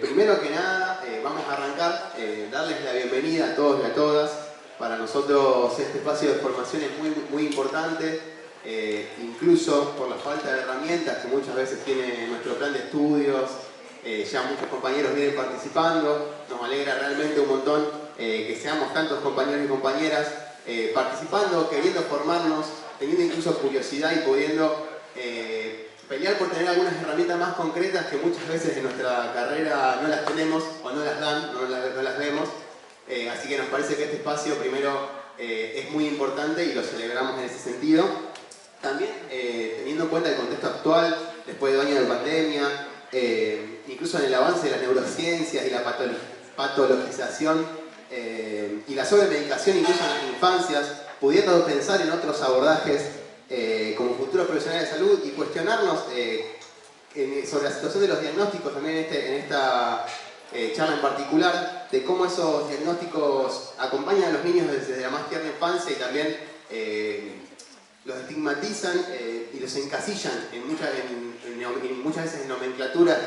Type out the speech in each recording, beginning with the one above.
Primero que nada, vamos a arrancar, darles la bienvenida a todos y a todas. Para nosotros este espacio de formación es muy importante, incluso por la falta de herramientas que muchas veces tiene nuestro plan de estudios. Ya muchos compañeros vienen participando, nos alegra realmente un montón que seamos tantos compañeros y compañeras participando, queriendo formarnos, teniendo incluso curiosidad y pudiendo pelear por tener algunas herramientas más concretas que muchas veces en nuestra carrera no las tenemos o no las dan, no las vemos. Así que nos parece que este espacio primero es muy importante y lo celebramos en ese sentido. También teniendo en cuenta el contexto actual, después de 2 años de pandemia, incluso en el avance de las neurociencias y la patologización y la sobremedicación incluso en las infancias, pudiendo pensar en otros abordajes como futuros profesionales de salud y cuestionarnos sobre la situación de los diagnósticos también en esta charla en particular, de cómo esos diagnósticos acompañan a los niños desde la más tierna infancia y también los estigmatizan y los encasillan muchas veces en nomenclaturas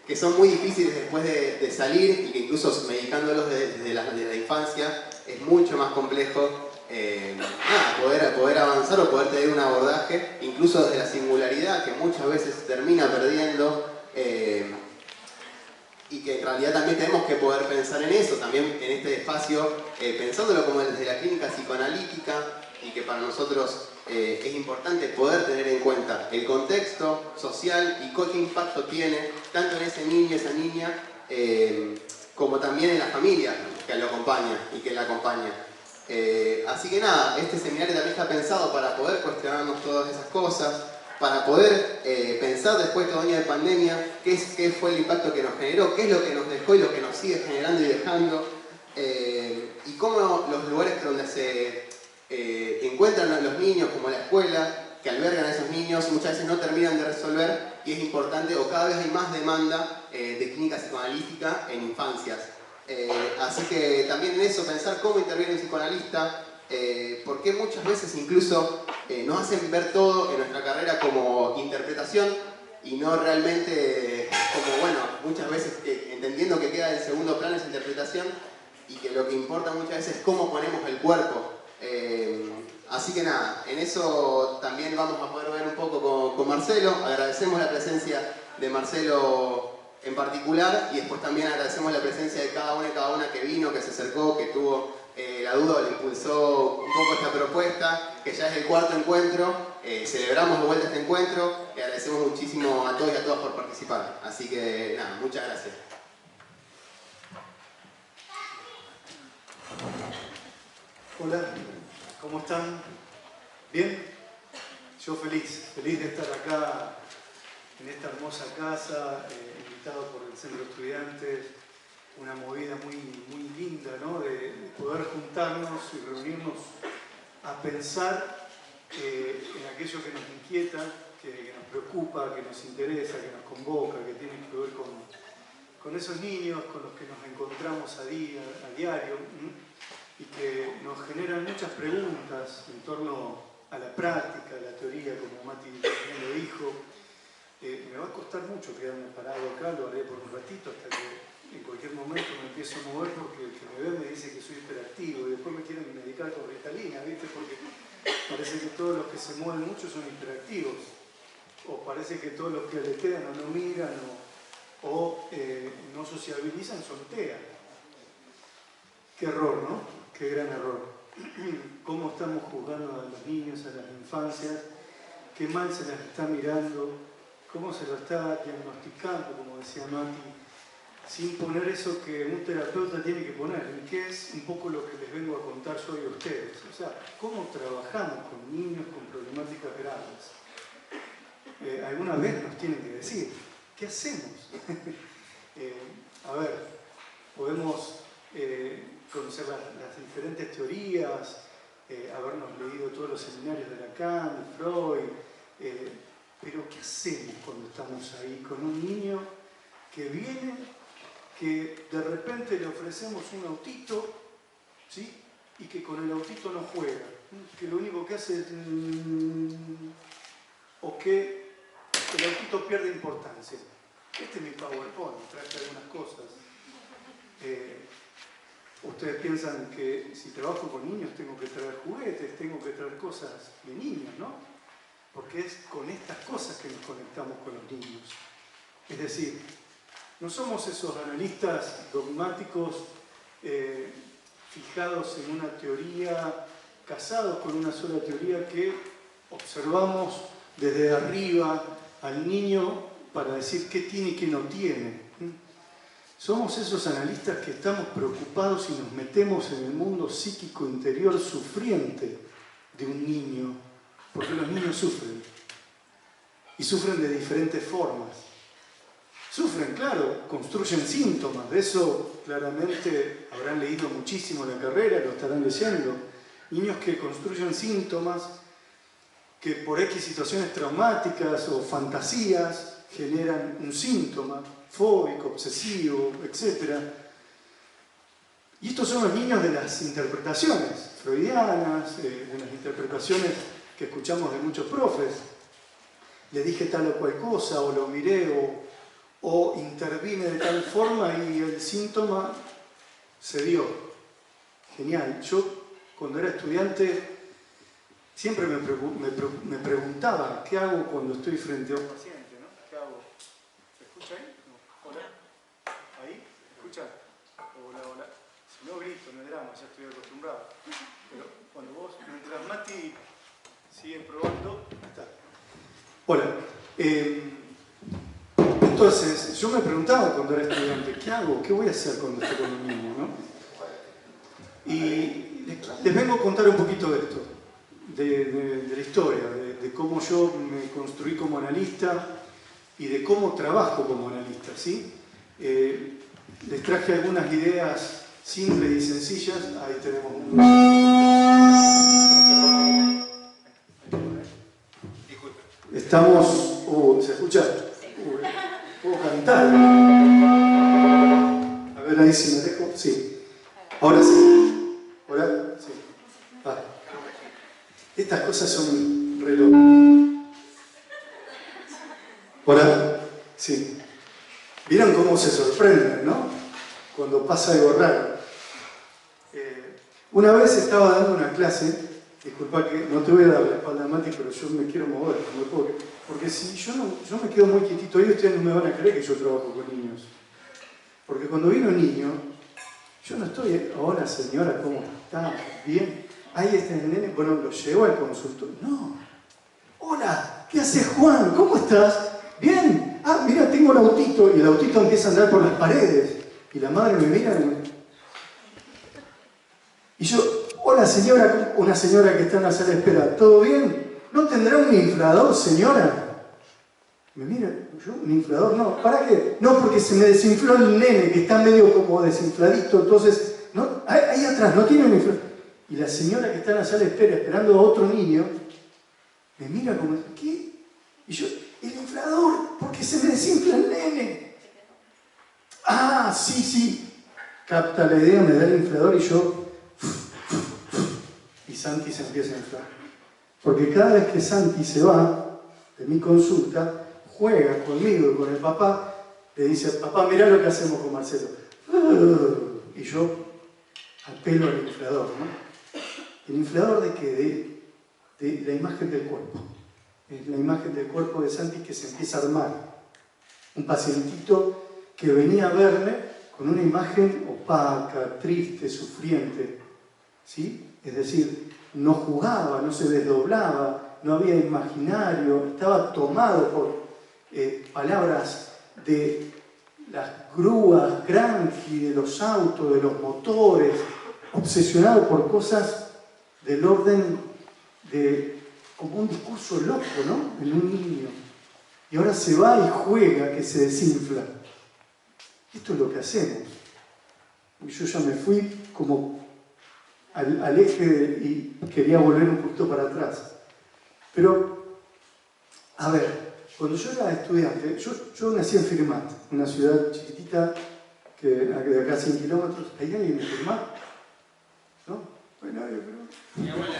que son muy difíciles después de salir y que incluso medicándolos desde la infancia es mucho más complejo poder avanzar o poder tener un abordaje incluso desde la singularidad que muchas veces termina perdiendo y que en realidad también tenemos que poder pensar en eso, también en este espacio, pensándolo como desde la clínica psicoanalítica y que para nosotros es importante poder tener en cuenta el contexto social y qué impacto tiene tanto en ese niño, esa niña, como también en la familia que lo acompaña y que la acompaña. Así que nada, este seminario también está pensado para poder cuestionarnos todas esas cosas, para poder pensar después de 2 años de pandemia qué fue el impacto que nos generó, qué es lo que nos dejó y lo que nos sigue generando y dejando, y cómo los lugares donde se encuentran a los niños, como la escuela, que albergan a esos niños, muchas veces no terminan de resolver y es importante, o cada vez hay más demanda de clínica psicoanalítica en infancias. Así que también en eso, pensar cómo interviene un psicoanalista, porque muchas veces incluso nos hacen ver todo en nuestra carrera como interpretación y no realmente como, bueno, muchas veces entendiendo que queda en segundo plano esa interpretación y que lo que importa muchas veces es cómo ponemos el cuerpo. Así que nada, en eso también vamos a poder ver un poco con Marcelo. Agradecemos la presencia de Marcelo en particular y después también agradecemos la presencia de cada uno y cada una que vino, que se acercó, que tuvo la duda o le impulsó un poco esta propuesta, que ya es el 4.º encuentro. Celebramos de vuelta este encuentro y agradecemos muchísimo a todos y a todas por participar. Así que nada, muchas gracias. Hola, ¿cómo están? ¿Bien? Yo feliz de estar acá en esta hermosa casa, invitado por el Centro de Estudiantes, una movida muy linda, ¿no? De poder juntarnos y reunirnos a pensar en aquello que nos inquieta, que nos preocupa, que nos interesa, que nos convoca, que tiene que ver con esos niños con los que nos encontramos a diario, y que nos generan muchas preguntas en torno a la práctica, a la teoría, como Mati también lo dijo. Me va a costar mucho quedarme parado acá, lo haré por un ratito hasta que en cualquier momento me empiezo a mover porque el que me ve me dice que soy hiperactivo y después me quieren medicar con Ritalina, ¿viste? Porque parece que todos los que se mueven mucho son hiperactivos, o parece que todos los que aletean o no miran o no sociabilizan son TEA. Qué error, ¿no? Qué gran error. Cómo estamos juzgando a los niños, a las infancias, qué mal se las está mirando, cómo se lo está diagnosticando, como decía Mati, sin poner eso que un terapeuta tiene que poner, y que es un poco lo que les vengo a contar yo y a ustedes. O sea, cómo trabajamos con niños con problemáticas graves. Alguna vez nos tienen que decir, ¿qué hacemos? A ver, podemos conocer las diferentes teorías, habernos leído todos los seminarios de Lacan, de Freud, pero ¿qué hacemos cuando estamos ahí con un niño que viene, que de repente le ofrecemos un autito, ¿sí? Y que con el autito no juega, que lo único que hace es... o que el autito pierde importancia? Este es mi PowerPoint, traje algunas cosas. Ustedes piensan que si trabajo con niños tengo que traer juguetes, tengo que traer cosas de niños, ¿no? Porque es con estas cosas que nos conectamos con los niños. Es decir, no somos esos analistas dogmáticos fijados en una teoría, casados con una sola teoría que observamos desde arriba al niño para decir qué tiene y qué no tiene. Somos esos analistas que estamos preocupados y nos metemos en el mundo psíquico interior sufriente de un niño, porque los niños sufren, y sufren de diferentes formas. Sufren, claro, construyen síntomas, de eso claramente habrán leído muchísimo en la carrera, lo estarán leyendo. Niños que construyen síntomas que por X situaciones traumáticas o fantasías generan un síntoma fóbico, obsesivo, etc. Y estos son los niños de las interpretaciones freudianas, de las interpretaciones que escuchamos de muchos profes. Le dije tal o cual cosa, o lo miré, o intervine de tal forma y el síntoma se dio. Genial. Yo, cuando era estudiante, siempre me preguntaba qué hago cuando estoy frente a un paciente, ¿no? ¿Qué hago? ¿Se escucha ahí? No. ¿Hola? ¿Ahí? ¿Se escucha? Hola, hola. Si no grito, no es drama, ya estoy acostumbrado. Pero cuando vos, mientras Mati sigue probando, está. Hola. Entonces, yo me preguntaba cuando era estudiante, ¿qué hago? ¿Qué voy a hacer cuando estoy con un niño? ¿No? Y les vengo a contar un poquito de esto, de la historia, de cómo yo me construí como analista y de cómo trabajo como analista, ¿sí? Les traje algunas ideas simples y sencillas. Ahí tenemos un... Estamos... ¿se escucha? ¿Puedo cantar? A ver ahí si me dejo. Sí. Ahora sí. ¿Hola? Sí. Ah. Estas cosas son reloj. ¿Hola? Sí. ¿Vieron cómo se sorprenden, no? Cuando pasa algo raro. Una vez estaba dando una clase, disculpa que no te voy a dar la espalda a Mati, pero yo me quiero mover, no me puedo, porque si yo me quedo muy quietito ahí, ustedes no me van a creer que yo trabajo con niños. Porque cuando viene un niño, yo no estoy, hola señora, ¿cómo está? ¿Bien? Ahí está el nene, bueno, lo llevo al consultorio. No. Hola, ¿qué haces Juan? ¿Cómo estás? ¿Bien? Ah, mira, tengo un autito, y el autito empieza a andar por las paredes. Y la madre me mira y yo, hola señora, una señora que está en la sala de espera, ¿todo bien? ¿No tendrá un inflador, señora? Me mira, yo, un inflador, no, ¿para qué? No, porque se me desinfló el nene, que está medio como desinfladito, entonces, no, ahí atrás, no tiene un inflador. Y la señora que está en la sala de espera esperando a otro niño, me mira como, ¿qué? Y yo, el inflador, porque se me desinfla el nene. Ah, sí, sí. Capta la idea, me da el inflador y yo... Y Santi se empieza a inflar. Porque cada vez que Santi se va de mi consulta, juega conmigo y con el papá, le dice, papá, mirá lo que hacemos con Marcelo. Y yo apelo al inflador, ¿no? ¿El inflador de qué? De la imagen del cuerpo. Es la imagen del cuerpo de Santi que se empieza a armar. Un pacientito que venía a verme con una imagen opaca, triste, sufriente, ¿sí? Es decir, no jugaba, no se desdoblaba, no había imaginario, estaba tomado por palabras de las grúas, Granji, de los autos, de los motores, obsesionado por cosas del orden de, como un discurso loco, ¿no? En un niño. Y ahora se va y juega, que se desinfla. Esto es lo que hacemos. Y yo ya me fui como al eje y quería volver un poquito para atrás. Pero, a ver, cuando yo era estudiante, yo nací en Firmat, una ciudad chiquitita, de acá a 100 kilómetros. ¿Hay alguien de Firmat? ¿No? ¿No hay nadie, pero? Mi abuela de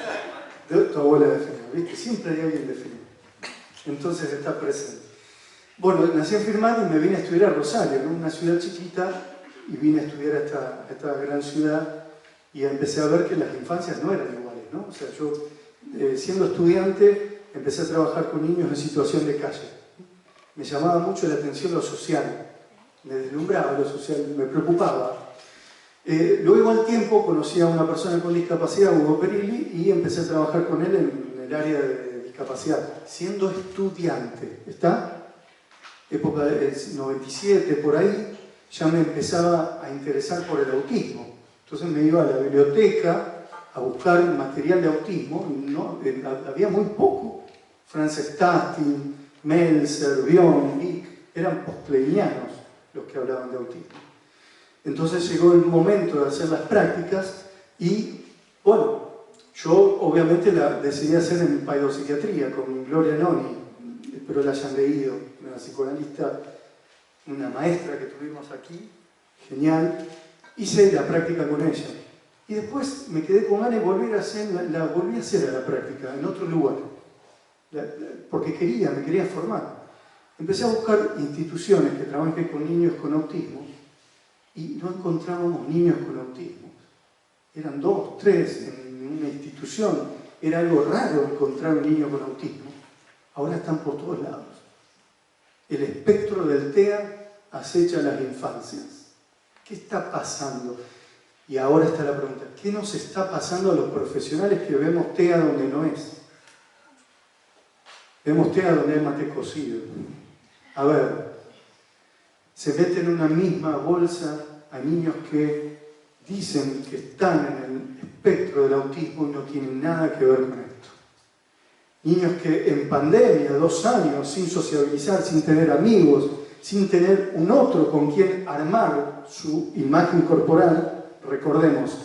Firmat. Tu abuela de Firmat, ¿viste? Siempre hay alguien de Firmat. Entonces está presente. Bueno, nací en Firmat y me vine a estudiar a Rosario, ¿no? Una ciudad chiquita, y vine a estudiar a esta gran ciudad y empecé a ver que las infancias no eran iguales, ¿no? O sea, yo, siendo estudiante, empecé a trabajar con niños en situación de calle. Me llamaba mucho la atención lo social, me deslumbraba lo social, me preocupaba. Luego al tiempo conocí a una persona con discapacidad, Hugo Perilli, y empecé a trabajar con él en el área de discapacidad, siendo estudiante, ¿está? Época del 97, por ahí, ya me empezaba a interesar por el autismo. Entonces me iba a la biblioteca a buscar material de autismo, ¿no? Había muy poco. Franz Stastin, Meltzer, Bion, Vick, eran postleinianos los que hablaban de autismo. Entonces llegó el momento de hacer las prácticas y, bueno, yo obviamente la decidí hacer en paidopsiquiatría con Gloria Noni, espero la hayan leído, una psicoanalista, una maestra que tuvimos aquí, genial. Hice la práctica con ella y después me quedé con ganas de volver a hacer, la volví a hacer a la práctica en otro lugar, porque me quería formar. Empecé a buscar instituciones que trabajen con niños con autismo y no encontrábamos niños con autismo. Eran 2, 3 en una institución. Era algo raro encontrar un niño con autismo. Ahora están por todos lados. El espectro del TEA acecha a las infancias. ¿Qué está pasando? Y ahora está la pregunta, ¿qué nos está pasando a los profesionales que vemos TEA donde no es? Vemos TEA donde hay mate cocido. A ver, se meten en una misma bolsa a niños que dicen que están en el espectro del autismo y no tienen nada que ver con esto. Niños que en pandemia, 2 años, sin sociabilizar, sin tener amigos, sin tener un otro con quien armar su imagen corporal, recordemos,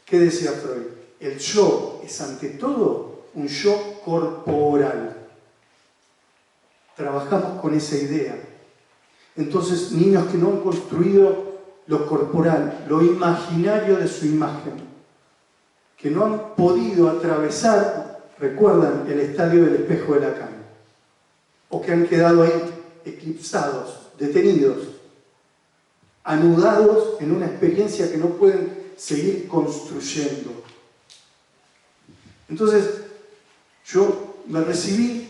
¿qué decía Freud? El yo es ante todo un yo corporal. Trabajamos con esa idea. Entonces, niños que no han construido lo corporal, lo imaginario de su imagen, que no han podido atravesar, recuerdan, el estadio del espejo de Lacan, o que han quedado ahí eclipsados, detenidos, anudados en una experiencia que no pueden seguir construyendo. Entonces, yo me recibí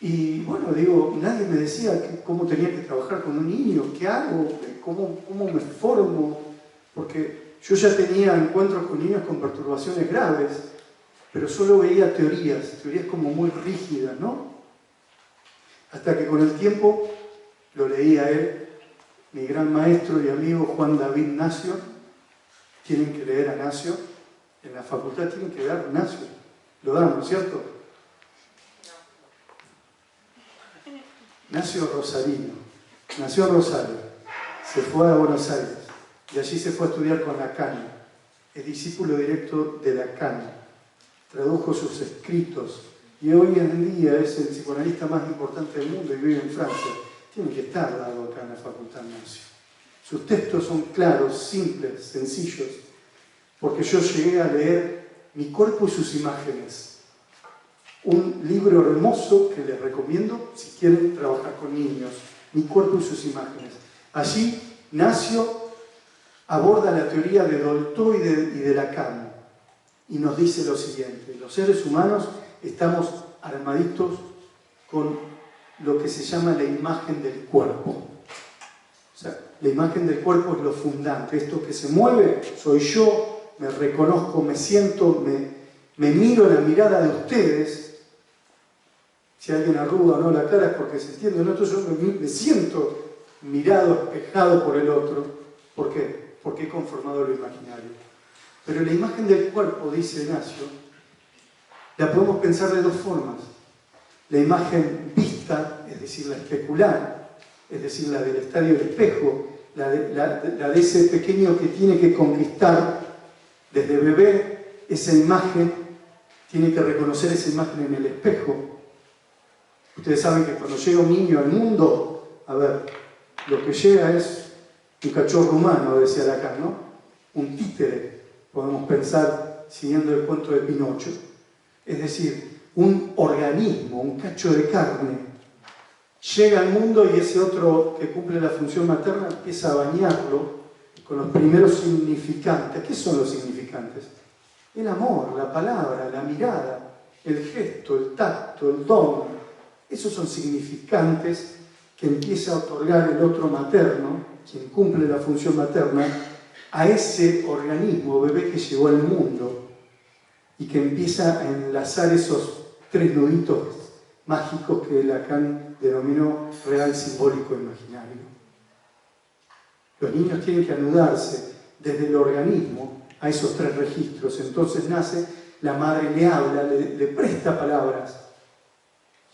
y, bueno, digo, nadie me decía cómo tenía que trabajar con un niño, qué hago, cómo me formo, porque yo ya tenía encuentros con niños con perturbaciones graves, pero solo veía teorías como muy rígidas, ¿no? Hasta que con el tiempo lo leí a él, mi gran maestro y amigo Juan David Nacio. Tienen que leer a Nacio, en la facultad tienen que dar Nacio, lo dan, ¿no es cierto? Nacio Rosarino, nació en Rosario, se fue a Buenos Aires y allí se fue a estudiar con Lacan, es discípulo directo de Lacan, tradujo sus escritos y hoy en día es el psicoanalista más importante del mundo y vive en Francia. Tiene que estar dado acá en la Facultad Nacio. Sus textos son claros, simples, sencillos, porque yo llegué a leer Mi cuerpo y sus imágenes. Un libro hermoso que les recomiendo si quieren trabajar con niños. Mi cuerpo y sus imágenes. Allí Nacio aborda la teoría de Dolto y de Lacan y nos dice lo siguiente: los seres humanos estamos armaditos con lo que se llama la imagen del cuerpo. O sea, la imagen del cuerpo es lo fundante. Esto que se mueve soy yo, me reconozco, me siento, me miro en la mirada de ustedes. Si alguien arruga o no la cara es porque se entiende, no, yo me siento mirado, espejado por el otro. ¿Por qué? Porque he conformado lo imaginario. Pero la imagen del cuerpo, dice Nacio, la podemos pensar de 2 formas. La imagen vista, es decir, la especular, es decir, la del estadio del espejo, la de ese pequeño que tiene que conquistar desde bebé esa imagen, tiene que reconocer esa imagen en el espejo. Ustedes saben que cuando llega un niño al mundo, a ver, lo que llega es un cachorro humano, decía Lacan, ¿no? Un títere, podemos pensar, siguiendo el cuento de Pinocho. Es decir, un organismo, un cacho de carne, llega al mundo y ese otro que cumple la función materna empieza a bañarlo con los primeros significantes. ¿Qué son los significantes? El amor, la palabra, la mirada, el gesto, el tacto, el don. Esos son significantes que empieza a otorgar el otro materno, quien cumple la función materna, a ese organismo, bebé que llegó al mundo y que empieza a enlazar esos 3 nuditos mágicos que Lacan denominó real, simbólico, imaginario. Los niños tienen que anudarse desde el organismo a esos 3 registros. Entonces nace, la madre le habla, le presta palabras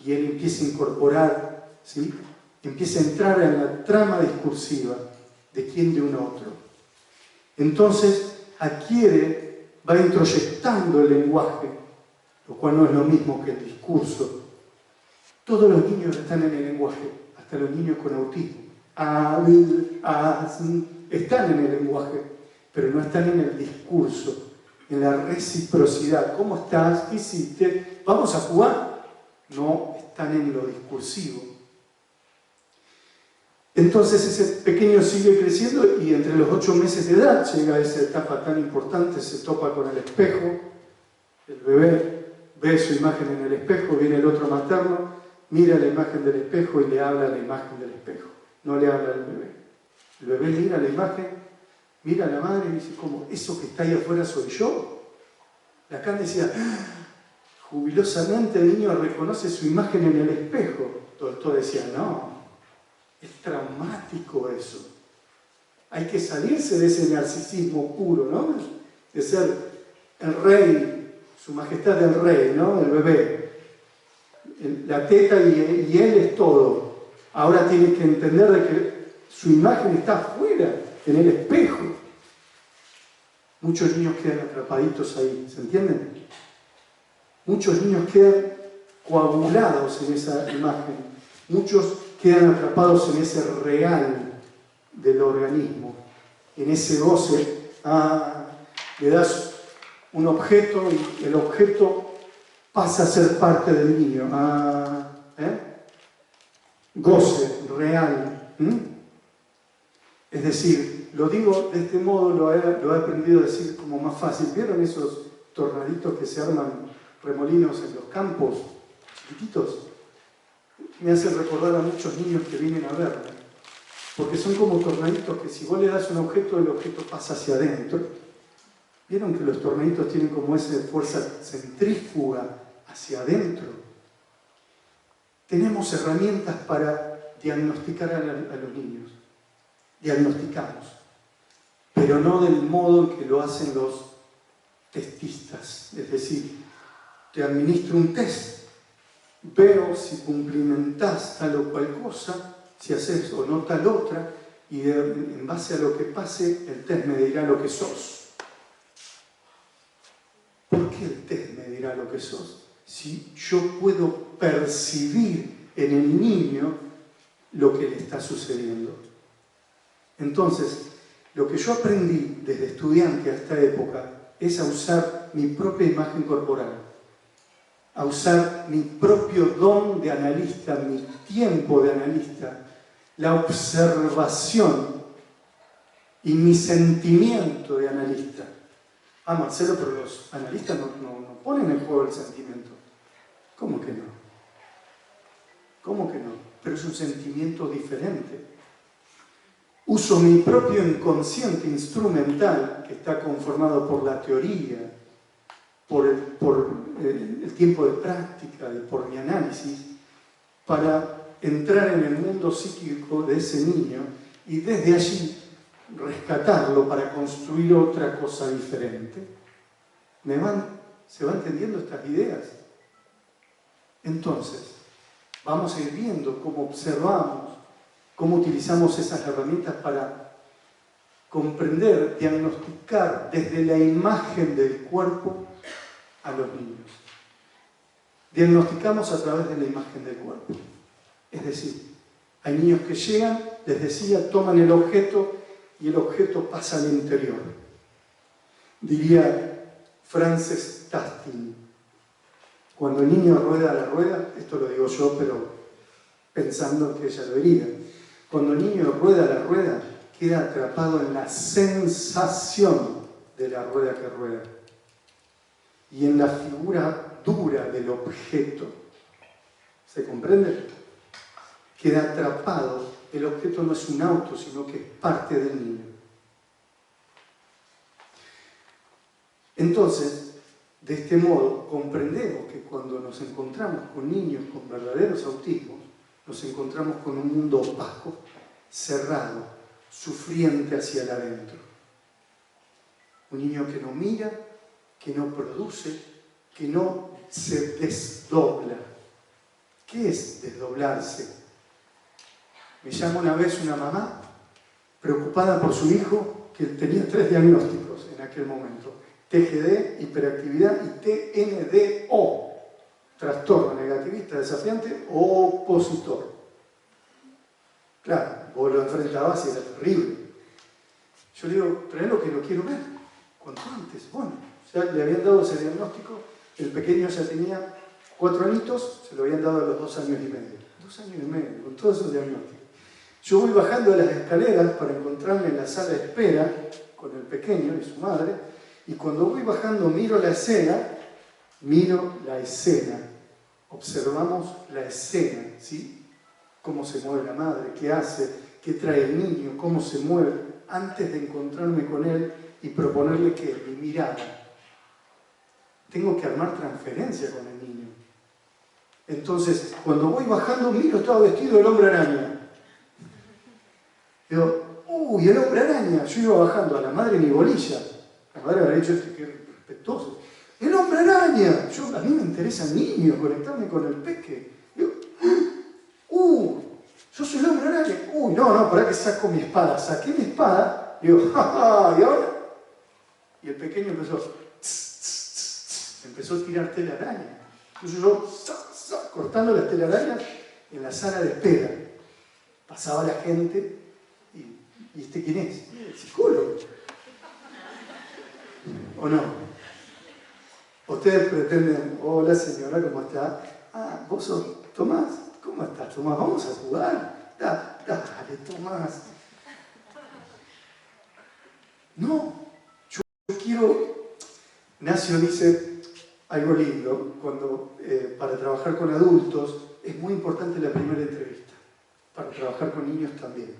y él empieza a incorporar, ¿sí? Empieza a entrar en la trama discursiva de quién de un otro. Entonces va introyectando el lenguaje, lo cual no es lo mismo que el discurso. Todos los niños están en el lenguaje, hasta los niños con autismo. Están en el lenguaje, pero no están en el discurso, en la reciprocidad. ¿Cómo estás? ¿Qué hiciste? ¿Vamos a jugar? No, están en lo discursivo. Entonces ese pequeño sigue creciendo y entre los 8 meses de edad llega a esa etapa tan importante, se topa con el espejo, el bebé ve su imagen en el espejo, viene el otro materno, mira la imagen del espejo y le habla a la imagen del espejo, no le habla al bebé. El bebé mira la imagen, mira a la madre y dice, ¿cómo? ¿Eso que está ahí afuera soy yo? Lacan decía, jubilosamente el niño reconoce su imagen en el espejo. Tolstoi decía, no, es traumático eso. Hay que salirse de ese narcisismo puro, ¿no? De ser el rey, su majestad el rey, ¿no? El bebé. La teta y él es todo. Ahora tiene que entender de que su imagen está afuera, en el espejo. Muchos niños quedan atrapaditos ahí, ¿se entienden? Muchos niños quedan coagulados en esa imagen. Muchos quedan atrapados en ese real del organismo, en ese goce. Le das un objeto y el objeto pasa a ser parte del niño. Goce, real. Es decir, lo digo de este modo, lo he aprendido a decir como más fácil. ¿Vieron esos tornaditos que se arman remolinos en los campos, chiquititos? Me hace recordar a muchos niños que vienen a verme, porque son como tornaditos que si vos le das un objeto, el objeto pasa hacia adentro. ¿Vieron que los tornaditos tienen como esa fuerza centrífuga hacia adentro? Tenemos herramientas para diagnosticar a los niños. Diagnosticamos, pero no del modo en que lo hacen los testistas. Es decir, te administro un test, veo si cumplimentás tal o cual cosa, si haces o no tal otra, y en base a lo que pase, el test me dirá lo que sos. ¿Por qué el test me dirá lo que sos? Si yo puedo percibir en el niño lo que le está sucediendo. Entonces, lo que yo aprendí desde estudiante a esta época es a usar mi propia imagen corporal, a usar mi propio don de analista, mi tiempo de analista, la observación y mi sentimiento de analista. Marcelo, pero los analistas no ponen en juego el sentimiento. ¿Cómo que no? ¿Cómo que no? Pero es un sentimiento diferente. Uso mi propio inconsciente instrumental, que está conformado por la teoría, por el tiempo de práctica y por mi análisis, para entrar en el mundo psíquico de ese niño y desde allí rescatarlo para construir otra cosa diferente. ¿Se van entendiendo estas ideas? Entonces, vamos a ir viendo cómo observamos, cómo utilizamos esas herramientas para comprender, diagnosticar desde la imagen del cuerpo a los niños. Diagnosticamos a través de la imagen del cuerpo. Es decir, hay niños que llegan, les decía, toman el objeto y el objeto pasa al interior. Diría Frances Tasting, cuando el niño rueda la rueda, esto lo digo yo, pero pensando que ella lo diría. Cuando el niño rueda la rueda, queda atrapado en la sensación de la rueda que rueda y en la figura dura del objeto. ¿Se comprende? Queda atrapado. El objeto no es un auto, sino que es parte del niño. Entonces, de este modo, comprendemos que cuando nos encontramos con niños con verdaderos autismos, nos encontramos con un mundo opaco, cerrado, sufriente hacia el adentro. Un niño que no mira, que no produce, que no se desdobla. ¿Qué es desdoblarse? Me llama una vez una mamá preocupada por su hijo que tenía 3 diagnósticos en aquel momento. TGD, hiperactividad, y TNDO, trastorno negativista, desafiante, opositor. Claro, vos lo enfrentabas y era terrible. Yo le digo, traelo que lo quiero ver, cuanto antes. Bueno, ya le habían dado ese diagnóstico, el pequeño ya tenía 4 añitos, se lo habían dado a los 2 años y medio. 2 años y medio, con todos esos diagnósticos. Yo voy bajando de las escaleras para encontrarme en la sala de espera con el pequeño y su madre, y cuando voy bajando miro la escena, observamos la escena, ¿sí? Cómo se mueve la madre, qué hace, qué trae el niño, cómo se mueve, antes de encontrarme con él y proponerle que mi mirada. Tengo que armar transferencia con el niño. Entonces, cuando voy bajando, miro, estaba vestido el hombre araña. Digo, uy, el hombre araña. Yo iba bajando, a la madre ni bolilla. La madre había dicho, qué respetuoso. ¡El hombre araña! A mí me interesa el niño, conectarme con el peque. Digo, yo soy el hombre araña. Uy, no, pará que saco mi espada. Saqué mi espada, digo, jaja, ¿y ahora? Y el pequeño empezó a tirar telaraña. Entonces yo, cortando las telarañas en la sala de espera. Pasaba la gente, ¿y este quién es? El psicólogo. ¿O no? Ustedes pretenden, hola señora, ¿cómo está? Ah, vos sos Tomás. ¿Cómo estás, Tomás? Vamos a jugar. Dale, Tomás. No, yo quiero... Ignacio dice algo lindo, cuando para trabajar con adultos es muy importante la primera entrevista. Para trabajar con niños también.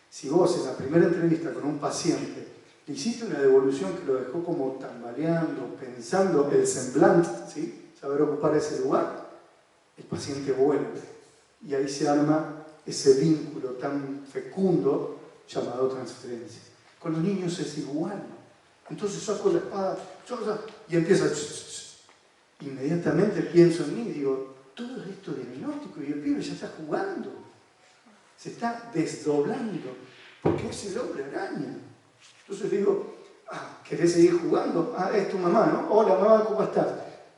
Si vos en la primera entrevista con un paciente le hiciste una devolución que lo dejó como tambaleando, pensando el semblante, ¿sí? Saber ocupar ese lugar, el paciente vuelve. Y ahí se arma ese vínculo tan fecundo llamado transferencia. Con los niños es igual. Entonces saco la espada y empieza. Inmediatamente pienso en mí y digo, todo esto diagnóstico y el pibe ya está jugando. Se está desdoblando, porque es el hombre araña. Entonces digo, ¿querés seguir jugando? Es tu mamá, ¿no? Hola mamá, ¿cómo estás?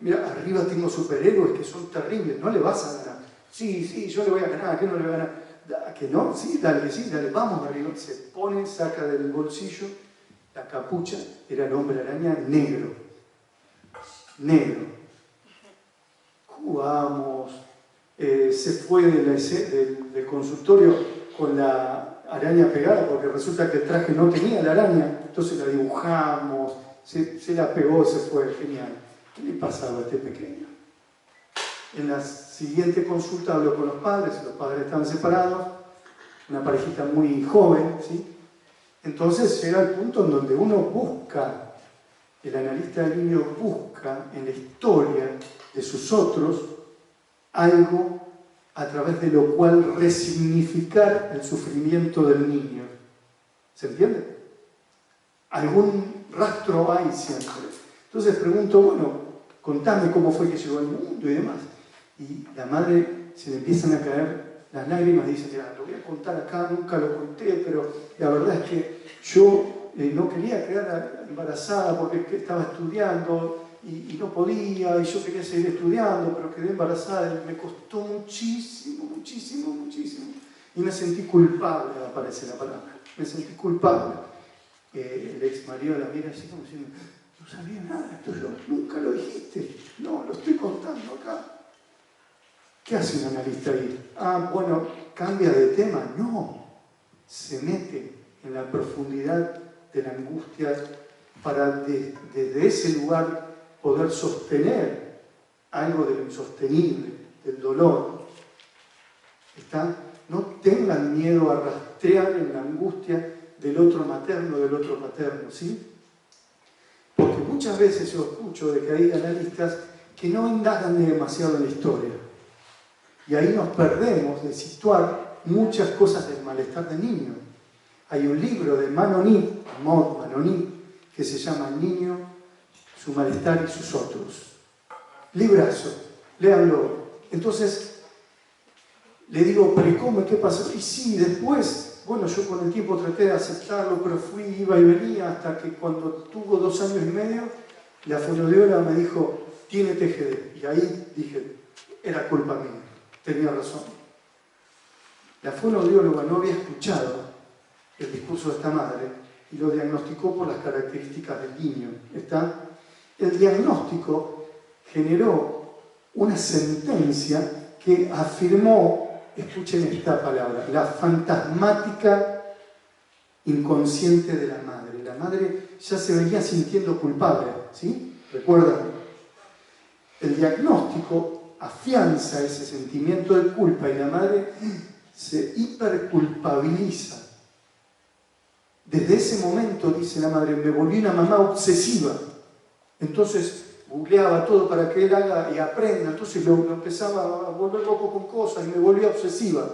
Mira, arriba tengo superhéroes que son terribles, no le vas a ganar. Sí, yo le voy a ganar, ¿a qué no le voy a ganar? ¿Que no? Sí, dale, vamos arriba. Se pone, saca del bolsillo la capucha, era el hombre araña negro. Jugamos, se fue del consultorio con la araña pegada, porque resulta que el traje no tenía la araña, entonces la dibujamos, se la pegó, se fue, genial. ¿Qué le pasaba a este pequeño? En la siguiente consulta habló con los padres estaban separados, una parejita muy joven, ¿sí? Entonces llega el punto en donde uno busca, el analista del niño busca en la historia de sus otros algo a través de lo cual resignificar el sufrimiento del niño. ¿Se entiende? Algún rastro hay siempre. Entonces pregunto, bueno, contame cómo fue que llegó al mundo y demás. Y la madre se le empiezan a caer las lágrimas y dice, mira, lo voy a contar acá, nunca lo conté, pero la verdad es que yo no quería quedar embarazada porque estaba estudiando y no podía, y yo quería seguir estudiando, pero quedé embarazada y me costó muchísimo. Y me sentí culpable, aparece la palabra. Me sentí culpable. El ex marido la mira así como diciendo, no sabía nada, nunca lo dijiste. No, lo estoy contando acá. ¿Qué hace un analista ahí? Ah, bueno, cambia de tema. No, se mete en la profundidad de la angustia para desde ese lugar poder sostener algo de lo insostenible, del dolor. ¿Está? No tengan miedo a rastrear en la angustia del otro materno, del otro paterno, ¿sí? Porque muchas veces yo escucho de que hay analistas que no indagan demasiado en la historia. Y ahí nos perdemos de situar muchas cosas del malestar del niño. Hay un libro de Maud Manoni, que se llama El niño, su malestar y sus otros. Librazo, léanlo. Entonces, le digo, pero ¿cómo? ¿Qué pasó? Y sí, después, bueno, yo con el tiempo traté de aceptarlo, pero iba y venía, hasta que cuando tuvo 2 años y medio, la fonoaudióloga me dijo, tiene TGD. Y ahí dije, era culpa mía, tenía razón. La fonoaudióloga no había escuchado el discurso de esta madre y lo diagnosticó por las características del niño. ¿Está? El diagnóstico generó una sentencia que afirmó, escuchen esta palabra, la fantasmática inconsciente de la madre. La madre ya se venía sintiendo culpable, ¿sí? ¿Recuerdan? El diagnóstico afianza ese sentimiento de culpa y la madre se hiperculpabiliza. Desde ese momento, dice la madre, me volví una mamá obsesiva. Entonces googleaba todo para que él haga y aprenda. Entonces lo empezaba a volver loco con cosas y me volvía obsesiva.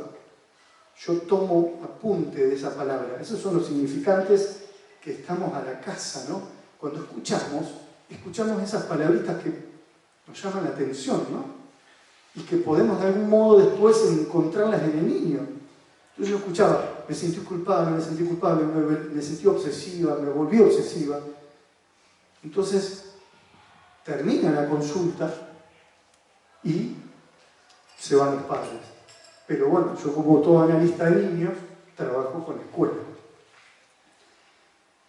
Yo tomo apunte de esa palabra. Esos son los significantes que estamos a la casa, ¿no? Cuando escuchamos esas palabritas que nos llaman la atención, ¿no? Y que podemos de algún modo después encontrarlas en el niño. Entonces yo escuchaba, me sentí culpable, me sentí obsesiva, me volví obsesiva. Entonces termina la consulta y se van los padres. Pero bueno, yo como todo analista de niños, trabajo con escuela.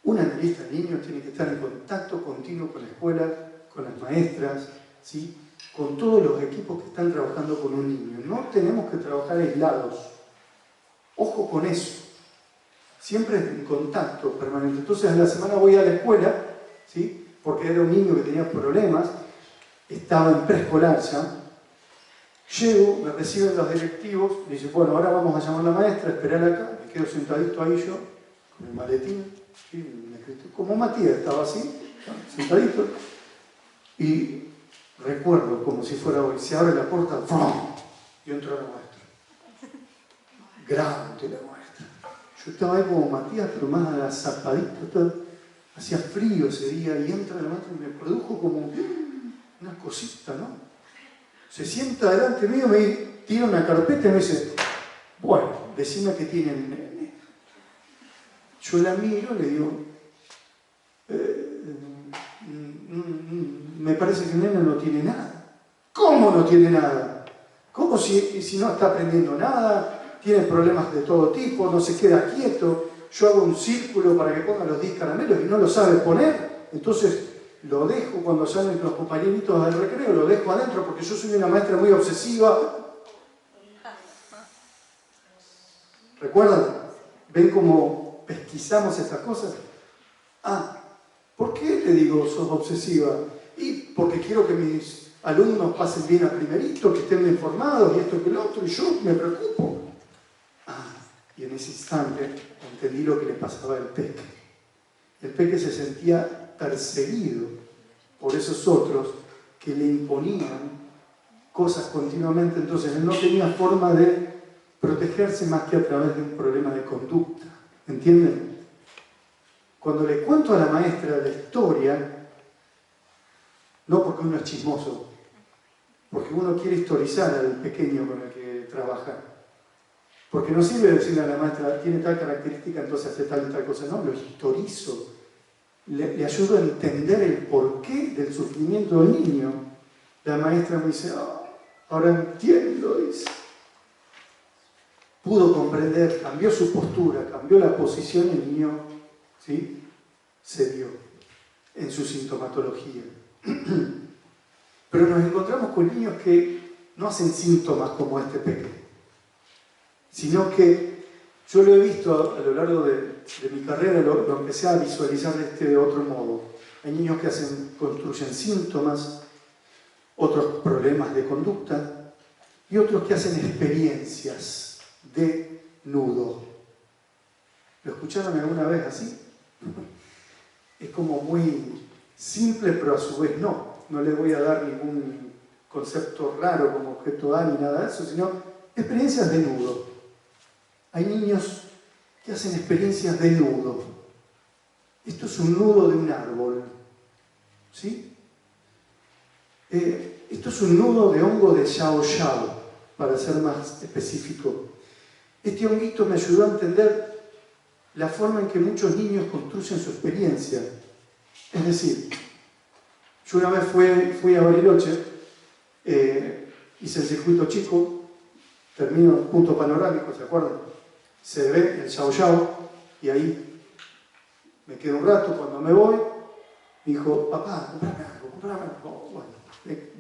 Un analista de niños tiene que estar en contacto continuo con la escuela, con las maestras, ¿sí? Con todos los equipos que están trabajando con un niño. No tenemos que trabajar aislados. Ojo con eso. Siempre en contacto permanente. Entonces a la semana voy a la escuela, ¿sí? Porque era un niño que tenía problemas, estaba en preescolar ya. Llego, me reciben los directivos, me dicen, bueno, ahora vamos a llamar a la maestra, esperar acá, me quedo sentadito ahí yo, con el maletín, ¿sí? Como Matías, estaba así, sentadito, y recuerdo como si fuera hoy, se abre la puerta, ¡fum! Y entra la maestra. Grande la maestra. Yo estaba ahí como Matías, pero más agazapadito, hacía frío ese día, y entra la maestra y me produjo como una cosita, ¿no? Se sienta delante mío, me tira una carpeta y me dice, bueno, decime que tiene el nene. Yo la miro y le digo, me parece que el nene no tiene nada. ¿Cómo no tiene nada? ¿Cómo si no está aprendiendo nada? Tiene problemas de todo tipo, no se queda quieto. Yo hago un círculo para que ponga los 10 caramelos y no lo sabe poner. Entonces lo dejo cuando salen los compañeritos del recreo, lo dejo adentro porque yo soy una maestra muy obsesiva. ¿Recuerdan? ¿Ven cómo pesquisamos estas cosas? Ah, ¿por qué le digo sos obsesiva? Y porque quiero que mis alumnos pasen bien a primerito, que estén informados y esto y que lo otro, y yo me preocupo. Ah, y en ese instante entendí lo que le pasaba al peque. El peque se sentía perseguido por esos otros que le imponían cosas continuamente, entonces él no tenía forma de protegerse más que a través de un problema de conducta. ¿Entienden? Cuando le cuento a la maestra la historia, no porque uno es chismoso, porque uno quiere historizar al pequeño con el que trabaja. Porque no sirve decirle a la maestra, tiene tal característica, entonces hace tal y tal cosa. No, lo historizo. Le ayudo a entender el porqué del sufrimiento del niño. La maestra me dice, oh, ahora entiendo, dice. Pudo comprender, cambió su postura, cambió la posición, el niño, ¿sí? Se dio en su sintomatología. Pero nos encontramos con niños que no hacen síntomas como este pequeño, sino que yo lo he visto a lo largo de mi carrera, lo empecé a visualizar de otro modo. Hay niños que construyen síntomas, otros problemas de conducta y otros que hacen experiencias de nudo. ¿Lo escucharon alguna vez así? Es como muy simple, pero a su vez no. No le voy a dar ningún concepto raro como objeto A ni nada de eso, sino experiencias de nudo. Hay niños que hacen experiencias de nudo. Esto es un nudo de un árbol. ¿Sí? Esto es un nudo de hongo de Xiao Xiao, para ser más específico. Este honguito me ayudó a entender la forma en que muchos niños construyen su experiencia. Es decir, yo una vez fui a Bariloche, hice el circuito chico, termino el punto panorámico, ¿se acuerdan? Se ve el Xiao Xiao y ahí me quedo un rato. Cuando me voy, me dijo, papá, comprame algo. Bueno,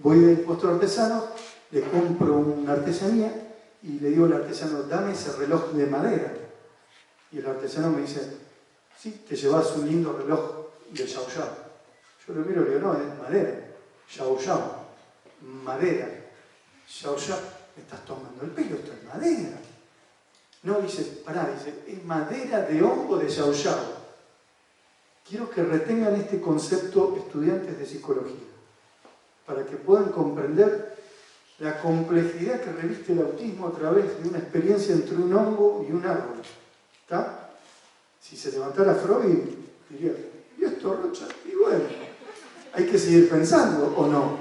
voy del puesto artesano, le compro una artesanía y le digo al artesano, dame ese reloj de madera. Y el artesano me dice, sí, te llevas un lindo reloj de Xiao Xiao. Yo lo miro y le digo, no, es madera. Xiao Xiao, madera. Xiao Xiao, me estás tomando el pelo, esto es madera. No, dice, pará, dice, es madera de hongo de Xiao Xiao. Quiero que retengan este concepto estudiantes de psicología, para que puedan comprender la complejidad que reviste el autismo a través de una experiencia entre un hongo y un árbol. ¿Está? Si se levantara Freud, diría, ¿y esto, Rocha? Y bueno, hay que seguir pensando, ¿o no?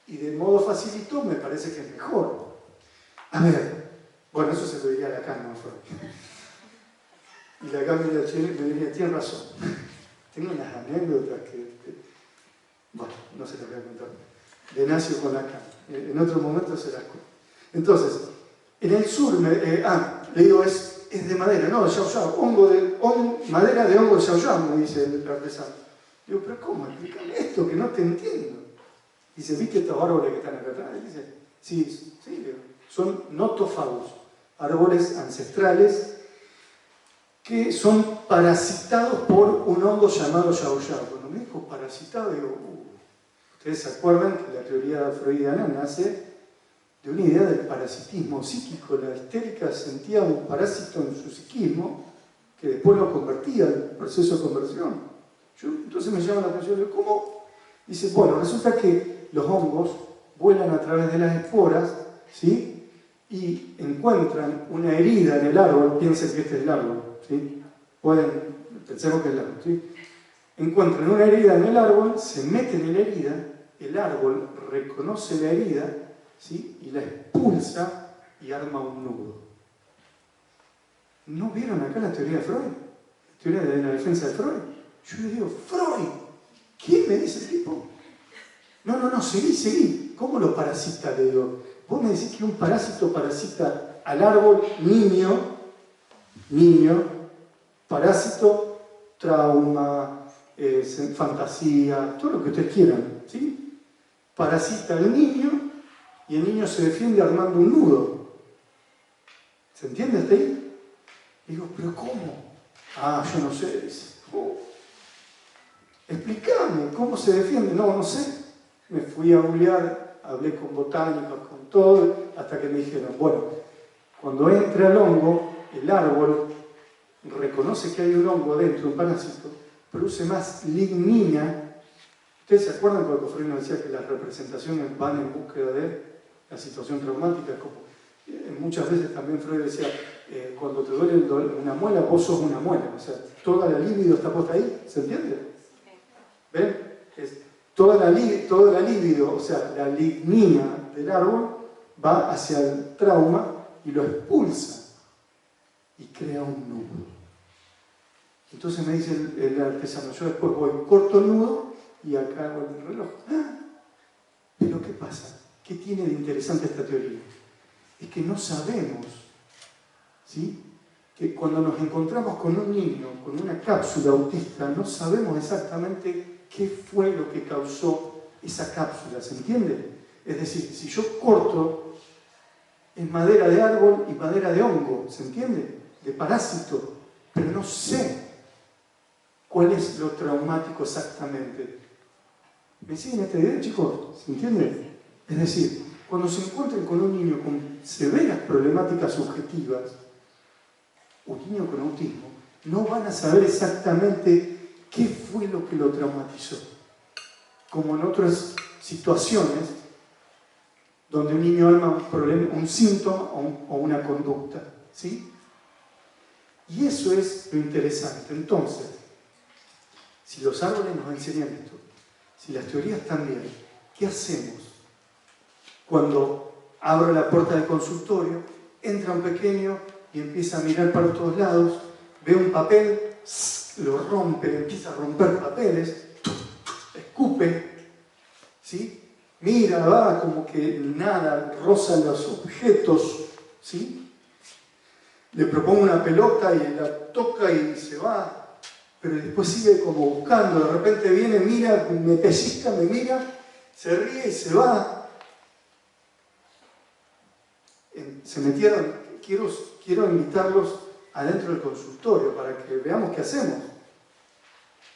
Y de modo facilito me parece que es mejor. A ver, bueno, eso se lo diría a Lacan, no a Freud. Y Lacan me diría, tiene razón. Tengo unas anécdotas que bueno, no se las voy a contar. De Nacio con Lacan. En otro momento se las cuento. Entonces, en el sur, le digo, es de madera, no, de Xiao Xiao, madera de hongo de Xiao Xiao, me dice el artesano. Digo, pero ¿cómo? Explícame esto, que no te entiendo. Dice, ¿viste estos árboles que están acá atrás? Dice, sí, son notofagos, árboles ancestrales que son parasitados por un hongo llamado Xiao Xiao. Cuando me dijo parasitado, digo, ustedes se acuerdan que la teoría freudiana nace de una idea del parasitismo psíquico. La histérica sentía un parásito en su psiquismo que después lo convertía al proceso de conversión. Entonces me llama la atención, ¿cómo? Dice, bueno, resulta que los hongos vuelan a través de las esporas, ¿sí? Y encuentran una herida en el árbol, piensen que este es el árbol, ¿sí? Pensemos que es el árbol, ¿sí? Encuentran una herida en el árbol, se meten en la herida, el árbol reconoce la herida, ¿sí? Y la expulsa y arma un nudo. ¿No vieron acá la teoría de Freud? La teoría de la defensa de Freud. Yo le digo, Freud, ¿quién me dice el tipo? No, seguí. ¿Cómo lo parasita? Le digo, vos me decís que un parásito parasita al árbol, niño, parásito, trauma, fantasía, todo lo que ustedes quieran, ¿sí? Parasita al niño y el niño se defiende armando un nudo. ¿Se entiende hasta ahí? Digo, ¿pero cómo? Yo no sé, dice. Explícame, ¿cómo se defiende? No sé. Me fui a googlear, hablé con botánicos, con todo, hasta que me dijeron, bueno, cuando entra el hongo, el árbol reconoce que hay un hongo dentro, un parásito, produce más lignina. ¿Ustedes se acuerdan cuando Freud nos decía que las representaciones van en búsqueda de la situación traumática? Muchas veces también Freud decía, cuando te duele una muela, vos sos una muela. O sea, toda la libido está puesta ahí, ¿se entiende? ¿Ven? Toda la libido, o sea, la lignina del árbol, va hacia el trauma y lo expulsa y crea un nudo. Entonces me dice el artesano, yo después voy, corto el nudo y acá hago el reloj. Pero ¿qué pasa? ¿Qué tiene de interesante esta teoría? Es que no sabemos, ¿sí? Que cuando nos encontramos con un niño, con una cápsula autista, no sabemos exactamente qué fue lo que causó esa cápsula, ¿se entiende? Es decir, si yo corto, es madera de árbol y madera de hongo, ¿se entiende? De parásito, pero no sé cuál es lo traumático exactamente. ¿Me siguen esta idea, chicos? ¿Se entiende? Es decir, cuando se encuentren con un niño con severas problemáticas subjetivas, un niño con autismo, no van a saber exactamente qué fue lo que lo traumatizó. Como en otras situaciones, donde un niño arma un problema, un síntoma o una conducta, ¿sí? Y eso es lo interesante. Entonces, si los árboles nos enseñan esto, si las teorías también, ¿qué hacemos? Cuando abro la puerta del consultorio, entra un pequeño y empieza a mirar para todos lados, ve un papel, lo rompe, empieza a romper papeles, escupe, ¿sí? Mira, va como que nada, roza los objetos, ¿sí? Le propongo una pelota y la toca y se va, pero después sigue como buscando, de repente viene, mira, me pellizca, me mira, se ríe y se va. Se metieron, quiero invitarlos adentro del consultorio para que veamos qué hacemos.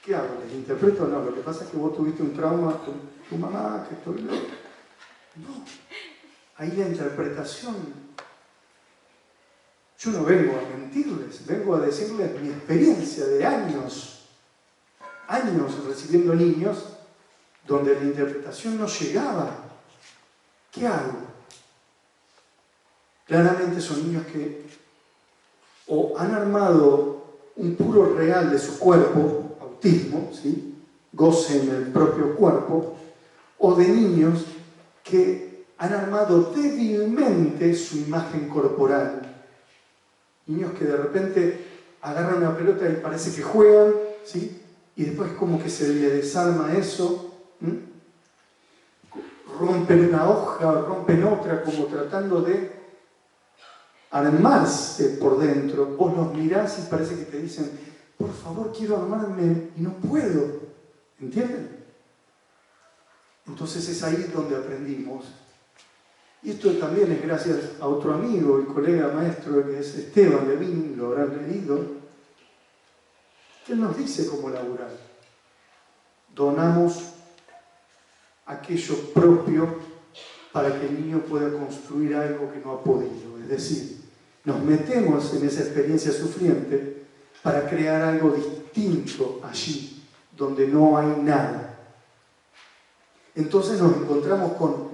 ¿Qué hago? ¿Les interpreto o no? Lo que pasa es que vos tuviste un trauma con tu mamá, que estoy loco. No. Ahí la interpretación. Yo no vengo a mentirles, vengo a decirles mi experiencia de años recibiendo niños donde la interpretación no llegaba. ¿Qué hago? Claramente son niños que o han armado un puro real de su cuerpo, autismo, ¿sí? Goce en el propio cuerpo, o de niños que han armado débilmente su imagen corporal. Niños que de repente agarran una pelota y parece que juegan, ¿sí? Y después como que se le desarma eso, rompen una hoja, rompen otra, como tratando de armarse por dentro. Vos los mirás y parece que te dicen, por favor, quiero armarme y no puedo. ¿Entienden? Entonces es ahí donde aprendimos. Y esto también es gracias a otro amigo y colega maestro que es Esteban Levin, lo habrán leído, que él nos dice cómo laburar. Donamos aquello propio para que el niño pueda construir algo que no ha podido. Es decir, nos metemos en esa experiencia sufriente para crear algo distinto allí, donde no hay nada. Entonces nos encontramos con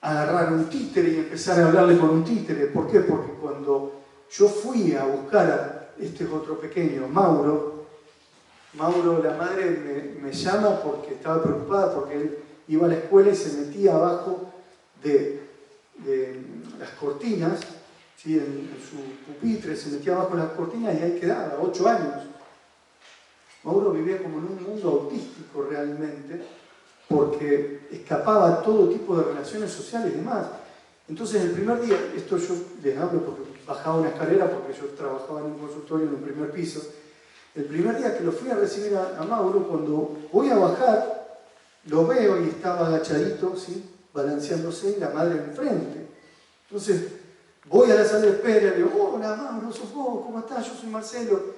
agarrar un títere y empezar a hablarle con un títere. ¿Por qué? Porque cuando yo fui a buscar a este otro pequeño, Mauro, la madre me llama porque estaba preocupada porque él iba a la escuela y se metía abajo de las cortinas, ¿sí? en su pupitre, se metía abajo de las cortinas y ahí quedaba, 8 años. Mauro vivía como en un mundo autístico realmente, porque escapaba a todo tipo de relaciones sociales y demás. Entonces el primer día, esto yo les hablo porque bajaba una escalera, porque yo trabajaba en un consultorio en un primer piso, el primer día que lo fui a recibir a Mauro, cuando voy a bajar, lo veo y estaba agachadito, ¿sí? Balanceándose y la madre enfrente. Entonces voy a la sala de espera y le digo, hola Mauro, sos vos, ¿cómo estás? Yo soy Marcelo.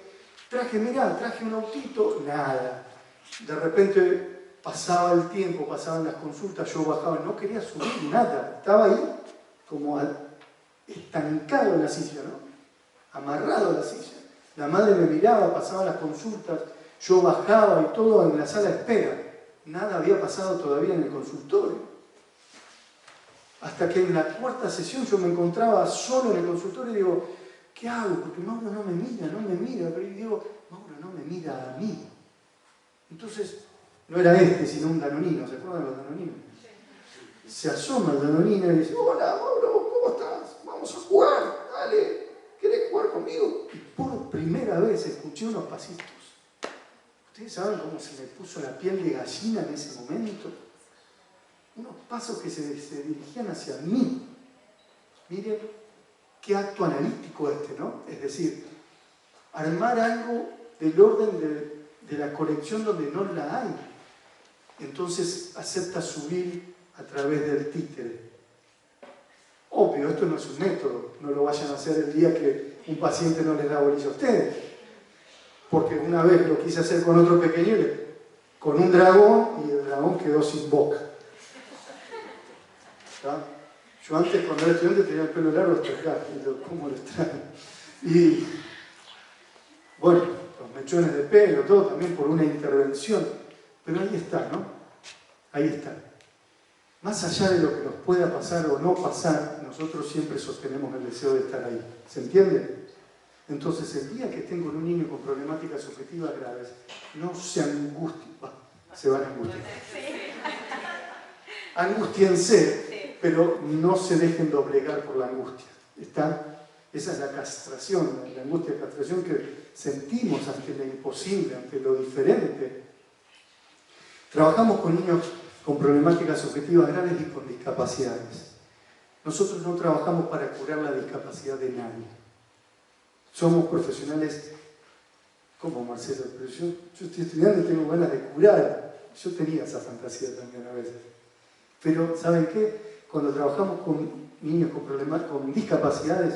Traje un autito, nada. De repente pasaba el tiempo, pasaban las consultas, yo bajaba, no quería subir nada, estaba ahí como estancado en la silla, ¿no? Amarrado a la silla. La madre me miraba, pasaban las consultas, yo bajaba y todo en la sala de espera. Nada había pasado todavía en el consultorio. Hasta que en la 4ª sesión yo me encontraba solo en el consultorio y digo, ¿qué hago? Porque Mauro no me mira, pero yo digo, Mauro no me mira a mí. Entonces, no era sino un danonino, ¿se acuerdan de los danoninos? Se asoma el danonino y dice, hola Mauro, ¿cómo estás? Vamos a jugar, dale, ¿querés jugar conmigo? Y por primera vez escuché unos pasitos. ¿Ustedes saben cómo se me puso la piel de gallina en ese momento? Unos pasos que se dirigían hacia mí. Miren qué acto analítico ¿no? Es decir, armar algo del orden de la conexión donde no la hay. Entonces acepta subir a través del títere. Obvio, esto no es un método, no lo vayan a hacer el día que un paciente no les da bolilla a ustedes. Porque una vez lo quise hacer con otro pequeño, con un dragón, y el dragón quedó sin boca. ¿Está? Yo antes, cuando era estudiante, tenía el pelo largo hasta acá, y yo, ¿cómo lo extraño? Y bueno, los mechones de pelo, todo también por una intervención. Pero ahí está, ¿no? Ahí está. Más allá de lo que nos pueda pasar o no pasar, nosotros siempre sostenemos el deseo de estar ahí. ¿Se entiende? Entonces, el día que estén con un niño con problemáticas subjetivas graves, no se angustien. Se van a angustiar. Angústiense, pero no se dejen doblegar por la angustia. ¿Está? Esa es la castración, la angustia de castración que sentimos ante lo imposible, ante lo diferente. Trabajamos con niños con problemáticas subjetivas graves y con discapacidades. Nosotros no trabajamos para curar la discapacidad de nadie. Somos profesionales como Marcelo, pero yo estoy estudiando y tengo ganas de curar. Yo tenía esa fantasía también a veces. Pero, ¿saben qué? Cuando trabajamos con niños con discapacidades,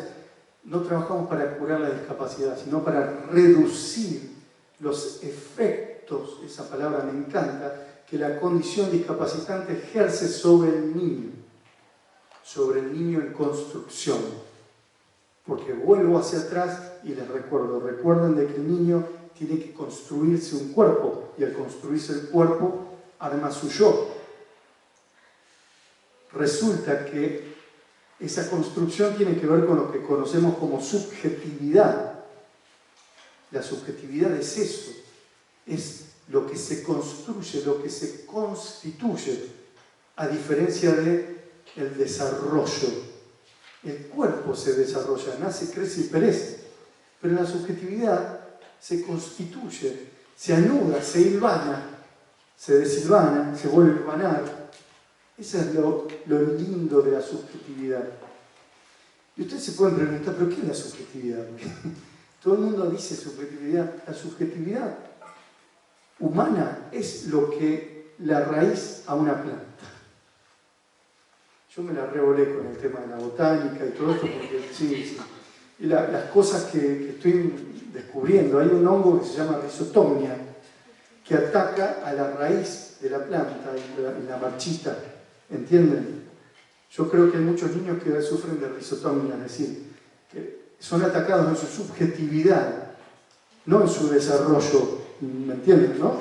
no trabajamos para curar la discapacidad, sino para reducir los efectos, esa palabra me encanta, que la condición discapacitante ejerce sobre el niño en construcción. Porque vuelvo hacia atrás y les recuerden de que el niño tiene que construirse un cuerpo, y al construirse el cuerpo, arma su yo. Resulta que esa construcción tiene que ver con lo que conocemos como subjetividad. La subjetividad es eso, es lo que se construye, lo que se constituye, a diferencia del desarrollo. El cuerpo se desarrolla, nace, crece y perece, pero la subjetividad se constituye, se anuda, se hilvana, se deshilvana, se vuelve a hilvanar. Eso es lo lindo de la subjetividad. Y ustedes se pueden preguntar, ¿pero qué es la subjetividad? Porque todo el mundo dice subjetividad. La subjetividad humana es lo que la raíz a una planta. Yo me la revolé con el tema de la botánica y todo esto, porque sí. Y las cosas que estoy descubriendo, hay un hongo que se llama rizotomia, que ataca a la raíz de la planta y la marchita, ¿entienden? Yo creo que hay muchos niños que sufren de rizotomia, es decir, que son atacados en su subjetividad, no en su desarrollo, ¿me entienden, no?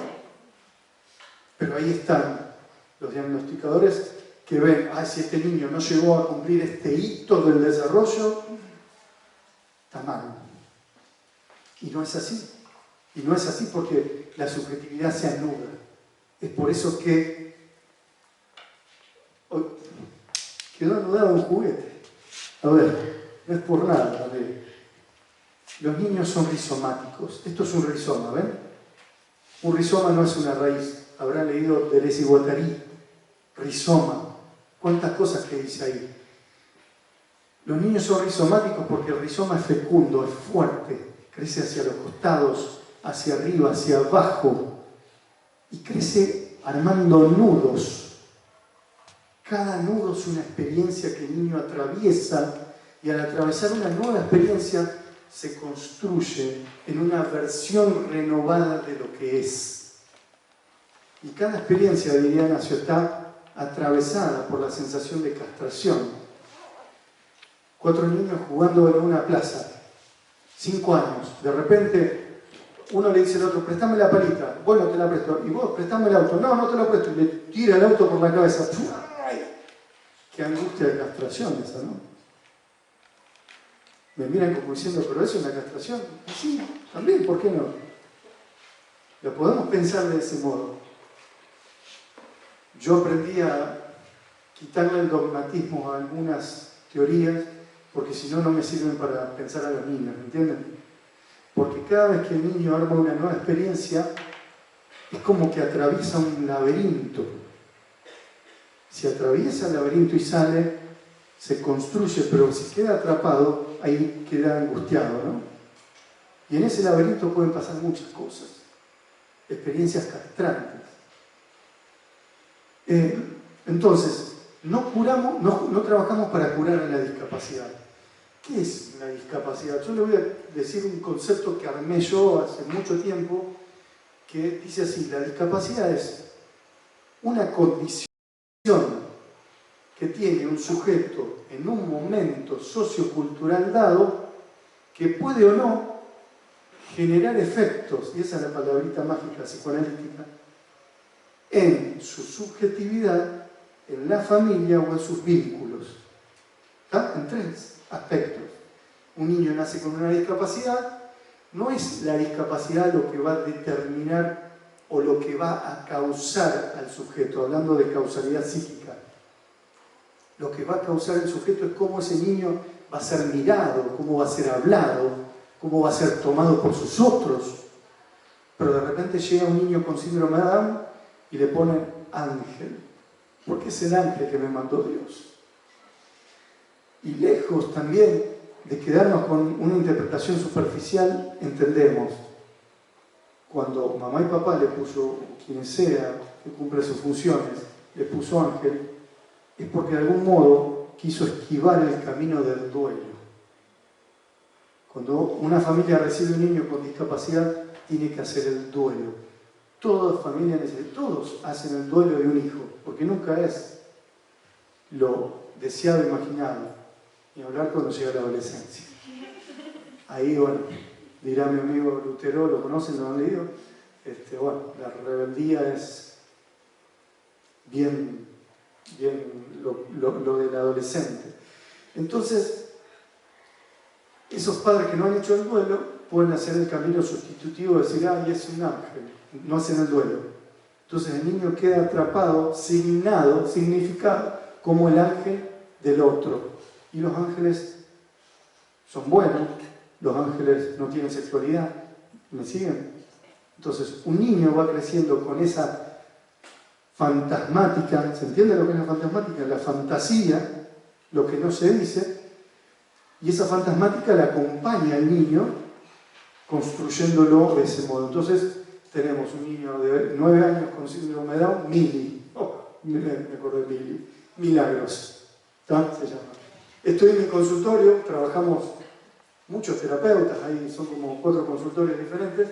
Pero ahí están los diagnosticadores que ven, si este niño no llegó a cumplir este hito del desarrollo, está mal. Y no es así. Y no es así porque la subjetividad se anuda. Es por eso que quedó anudado un juguete. A ver, no es por nada. A ver. Los niños son rizomáticos. Esto es un rizoma, ¿ven? Un rizoma no es una raíz. Habrán leído Deleuze y Guattari. Rizoma. ¿Cuántas cosas que dice ahí? Los niños son rizomáticos porque el rizoma es fecundo, es fuerte, crece hacia los costados, hacia arriba, hacia abajo, y crece armando nudos. Cada nudo es una experiencia que el niño atraviesa, y al atravesar una nueva experiencia se construye en una versión renovada de lo que es. Y cada experiencia, diría Ignacio, está atravesada por la sensación de castración. 4 niños jugando en una plaza, 5 años, de repente uno le dice al otro, préstame la palita, bueno, te la presto, y vos, préstame el auto, no te lo presto, y le tira el auto por la cabeza. ¡Ay! Qué angustia de castración esa, ¿no? Me miran como diciendo, pero eso es una castración. Y sí, también, ¿por qué no? Lo podemos pensar de ese modo. Yo aprendí a quitarle el dogmatismo a algunas teorías, porque si no, no me sirven para pensar a los niños, ¿me entienden? Porque cada vez que el niño arma una nueva experiencia, es como que atraviesa un laberinto. Si atraviesa el laberinto y sale, se construye, pero si queda atrapado, ahí queda angustiado, ¿no? Y en ese laberinto pueden pasar muchas cosas, experiencias castrantes. Entonces, no trabajamos para curar la discapacidad. ¿Qué es una discapacidad? Yo le voy a decir un concepto que armé yo hace mucho tiempo, que dice así: la discapacidad es una condición que tiene un sujeto en un momento sociocultural dado que puede o no generar efectos, y esa es la palabrita mágica psicoanalítica, en su subjetividad, en la familia o en sus vínculos. ¿Está? En tres aspectos. Un niño nace con una discapacidad, no es la discapacidad lo que va a determinar o lo que va a causar al sujeto, hablando de causalidad psíquica. Lo que va a causar el sujeto es cómo ese niño va a ser mirado, cómo va a ser hablado, cómo va a ser tomado por sus otros. Pero de repente llega un niño con síndrome de Down y le ponen ángel, porque es el ángel que me mandó Dios. Y lejos también de quedarnos con una interpretación superficial, entendemos, cuando mamá y papá le puso, quien sea, que cumple sus funciones, le puso ángel, es porque de algún modo quiso esquivar el camino del duelo. Cuando una familia recibe un niño con discapacidad, tiene que hacer el duelo. Todas familias, todos hacen el duelo de un hijo, porque nunca es lo deseado, imaginado, ni hablar cuando llega la adolescencia. Ahí, bueno, dirá mi amigo Lutero, ¿lo conocen? ¿Lo han leído? Bueno, la rebeldía es bien lo del adolescente. Entonces, esos padres que no han hecho el duelo pueden hacer el camino sustitutivo de decir, ay, es un ángel, no hacen el duelo. Entonces el niño queda atrapado, signado, significado como el ángel del otro. Y los ángeles son buenos, los ángeles no tienen sexualidad. ¿Me siguen? Entonces un niño va creciendo con esa fantasmática, ¿se entiende lo que es la fantasmática? La fantasía, lo que no se dice, y esa fantasmática la acompaña al niño construyéndolo de ese modo. Entonces tenemos un niño de 9 años con síndrome de Down, Mili, me acordé de Mili, Milagros, ¿tá? Se llama. Estoy en mi consultorio, trabajamos muchos terapeutas, ahí son como 4 consultorios diferentes,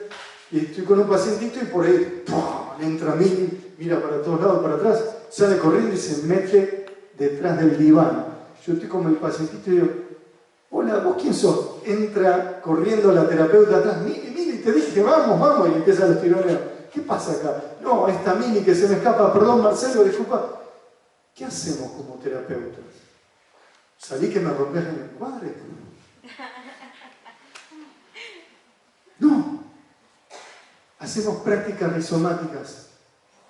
y estoy con un pacientito y por ahí ¡pum!, entra Mili, mira para todos lados, para atrás, sale corriendo y se mete detrás del diván. Yo estoy con el pacientito y digo, hola, ¿vos quién sos? Entra corriendo la terapeuta atrás, Mili, te dije, vamos, y empieza los tironeos. ¿Qué pasa acá? No, esta Mili que se me escapa, perdón Marcelo, disculpa. ¿Qué hacemos como terapeutas? ¿Salí que me rompes en el cuadre? No. Hacemos prácticas rizomáticas.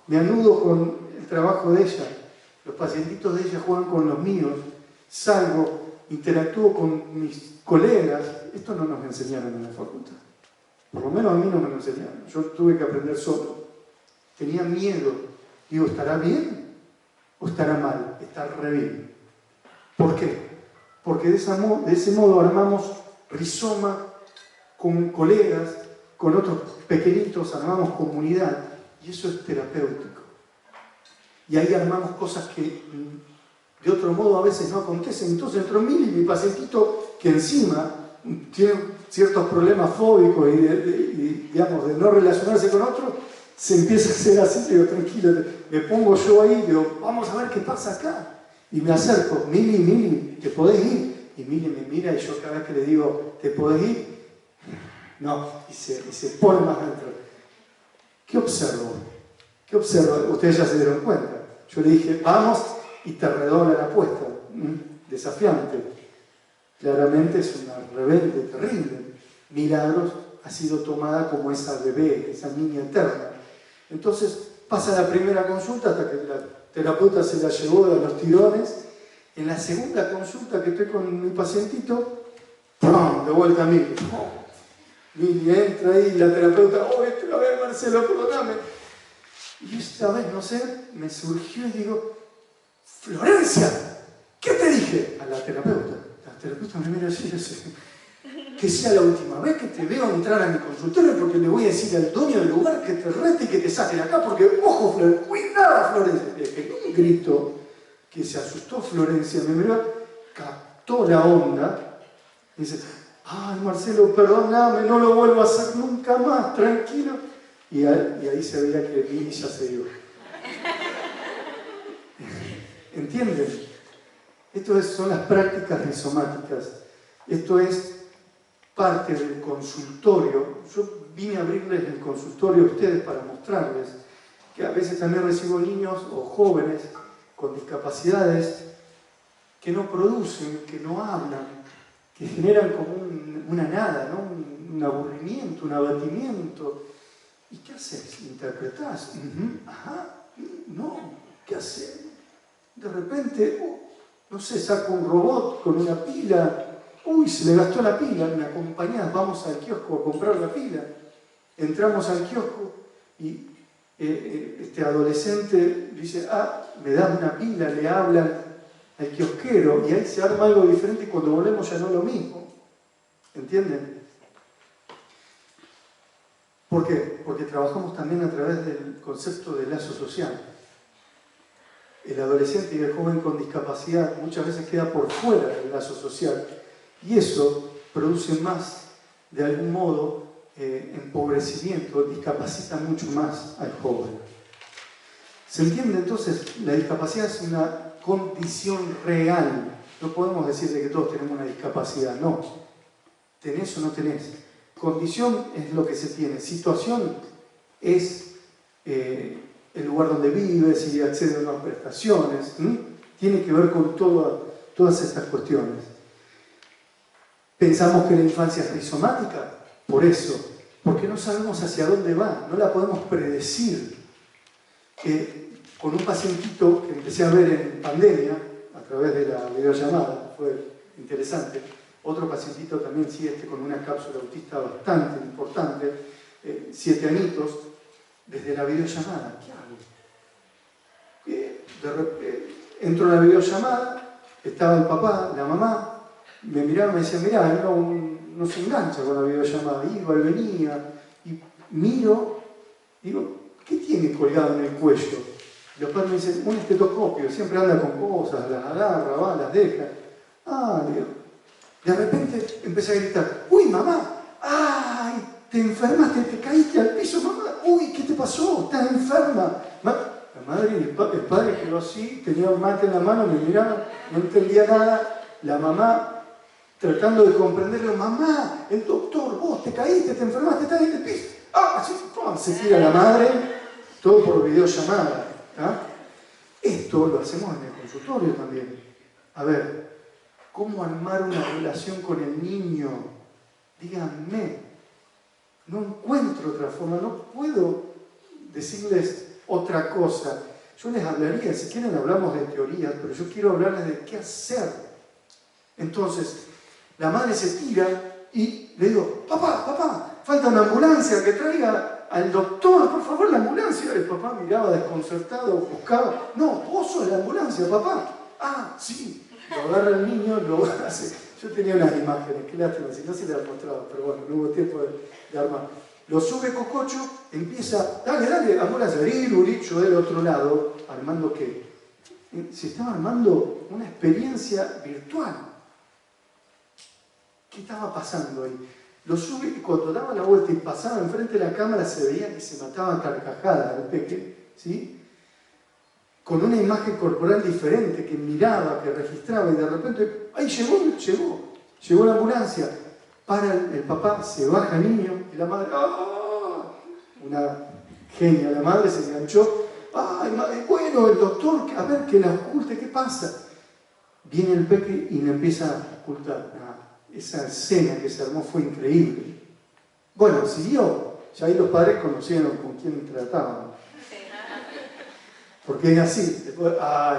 Me anudo con el trabajo de ella. Los pacientitos de ella juegan con los míos. Salgo, interactúo con mis colegas. Esto no nos enseñaron en la facultad. Por lo menos a mí no me lo enseñaron. Yo tuve que aprender solo. Tenía miedo. Digo, ¿estará bien o estará mal? Está re bien. ¿Por qué? Porque de ese modo armamos rizoma con colegas, con otros pequeñitos, armamos comunidad. Y eso es terapéutico. Y ahí armamos cosas que de otro modo a veces no acontecen. Entonces entró Mili, mi pacientito, que encima tiene ciertos problemas fóbicos y digamos, de no relacionarse con otros, se empieza a hacer así, digo, tranquilo, me pongo yo ahí, digo, vamos a ver qué pasa acá. Y me acerco, Mili, ¿te podés ir? Y Mili me mira y yo cada vez que le digo, ¿te podés ir? No, y se pone más dentro. ¿Qué observo? ¿Qué observo? Ustedes ya se dieron cuenta. Yo le dije, vamos, y te redobla la apuesta. Desafiante. Claramente es una rebelde terrible. Milagros ha sido tomada como esa bebé, esa niña eterna. Entonces pasa la primera consulta hasta que la terapeuta se la llevó de los tirones. En la segunda consulta que estoy con mi pacientito, ¡pum!, de vuelta a mí. Mili entra ahí, la terapeuta, a ver Marcelo, perdóname. Y esta vez, no sé, me surgió y digo, Florencia, ¿qué te dije? A la terapeuta. La terapeuta me mira así, que sea la última vez que te veo entrar a mi consultorio, porque le voy a decir al dueño del lugar que te rete y que te saque de acá, porque, ojo, cuidado, Florencia. Le pegué un grito, que se asustó Florencia, me miró, captó la onda, y dice, ay Marcelo, perdóname, no lo vuelvo a hacer nunca más, tranquilo. Y ahí se veía que Mimi ya se dio. ¿Entienden? Esto son las prácticas rizomáticas. Esto es parte del consultorio. Yo vine a abrirles el consultorio a ustedes para mostrarles que a veces también recibo niños o jóvenes con discapacidades que no producen, que no hablan, que generan como una nada, ¿no? Un aburrimiento, un abatimiento. ¿Y qué haces? ¿Interpretás? Ajá, no, ¿qué haces? De repente, no sé, saco un robot con una pila. Uy, se le gastó la pila, me acompañás, vamos al kiosco a comprar la pila. Entramos al kiosco y este adolescente dice, me das una pila, le hablan al kiosquero y ahí se arma algo diferente y cuando volvemos ya no es lo mismo. ¿Entienden? ¿Por qué? Porque trabajamos también a través del concepto de lazo social. El adolescente y el joven con discapacidad muchas veces queda por fuera del lazo social y eso produce más, de algún modo, empobrecimiento, discapacita mucho más al joven. ¿Se entiende? Entonces, la discapacidad es una condición real. No podemos decir de que todos tenemos una discapacidad, no. ¿Tenés o no tenés? Condición es lo que se tiene. Situación es el lugar donde vives y accedes a unas prestaciones. Tiene que ver con todas estas cuestiones. Pensamos que la infancia es rizomática, por eso, porque no sabemos hacia dónde va, no la podemos predecir. Con un pacientito que empecé a ver en pandemia, a través de la videollamada, fue interesante, otro pacientito también, sí, con una cápsula autista bastante importante, 7 añitos, desde la videollamada, ¿qué hago? Entro en la videollamada, estaba el papá, la mamá, me miraba y me decía, mirá, no se engancha con la videollamada, iba y venía, y miro, digo, ¿qué tiene colgado en el cuello? Y los padres me dicen, un estetoscopio, siempre anda con cosas, las agarra, va, las deja. Digo, de repente empecé a gritar, uy, mamá, ay, te enfermaste, te caíste al piso, mamá, uy, ¿qué te pasó? ¿Estás enferma? La madre y el padre quedó así, tenía un mate en la mano, me miraba, no entendía nada, la mamá tratando de comprenderlo, mamá, el doctor, vos te caíste, te enfermaste, estás en el piso. Así, se tira la madre, todo por videollamada. Esto lo hacemos en el consultorio también. A ver, ¿cómo armar una relación con el niño? Díganme, no encuentro otra forma, no puedo decirles otra cosa. Yo les hablaría, si quieren hablamos de teorías, pero yo quiero hablarles de qué hacer. Entonces, la madre se tira y le digo, papá, falta una ambulancia, que traiga al doctor, por favor, la ambulancia. El papá miraba desconcertado, buscaba, no, vos sos la ambulancia, papá. Sí, lo agarra el niño, lo hace. Yo tenía unas imágenes, qué lástima, si no se las mostraba, pero bueno, no hubo tiempo de armar. Lo sube Cococho, empieza, dale, ambulancia, yo del otro lado, armando qué. Se estaba armando una experiencia virtual. ¿Qué estaba pasando ahí? Lo sube y cuando daba la vuelta y pasaba enfrente de la cámara se veía que se mataba a carcajadas el peque, ¿sí? Con una imagen corporal diferente, que miraba, que registraba y de repente, ¡ay, llegó la ambulancia! Para el papá, se baja el niño y la madre, una genia, la madre se enganchó, bueno, el doctor, a ver, que la oculte, ¿qué pasa? Viene el peque y le empieza a ocultar. Esa escena que se armó fue increíble. Bueno, siguió. Ya ahí los padres conocieron con quién trataban. Porque es así. Después,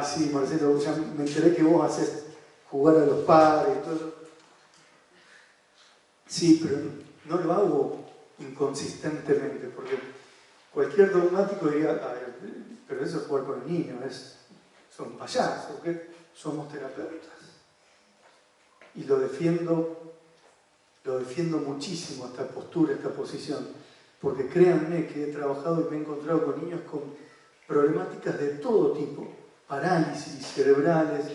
sí, Marcelo, ya me enteré que vos haces jugar a los padres y todo eso. Sí, pero no lo hago inconsistentemente, porque cualquier dogmático diría, pero eso es jugar con el niño, son payasos, ¿qué? Somos terapeutas. Y lo defiendo muchísimo, esta postura, esta posición, porque créanme que he trabajado y me he encontrado con niños con problemáticas de todo tipo, parálisis cerebrales,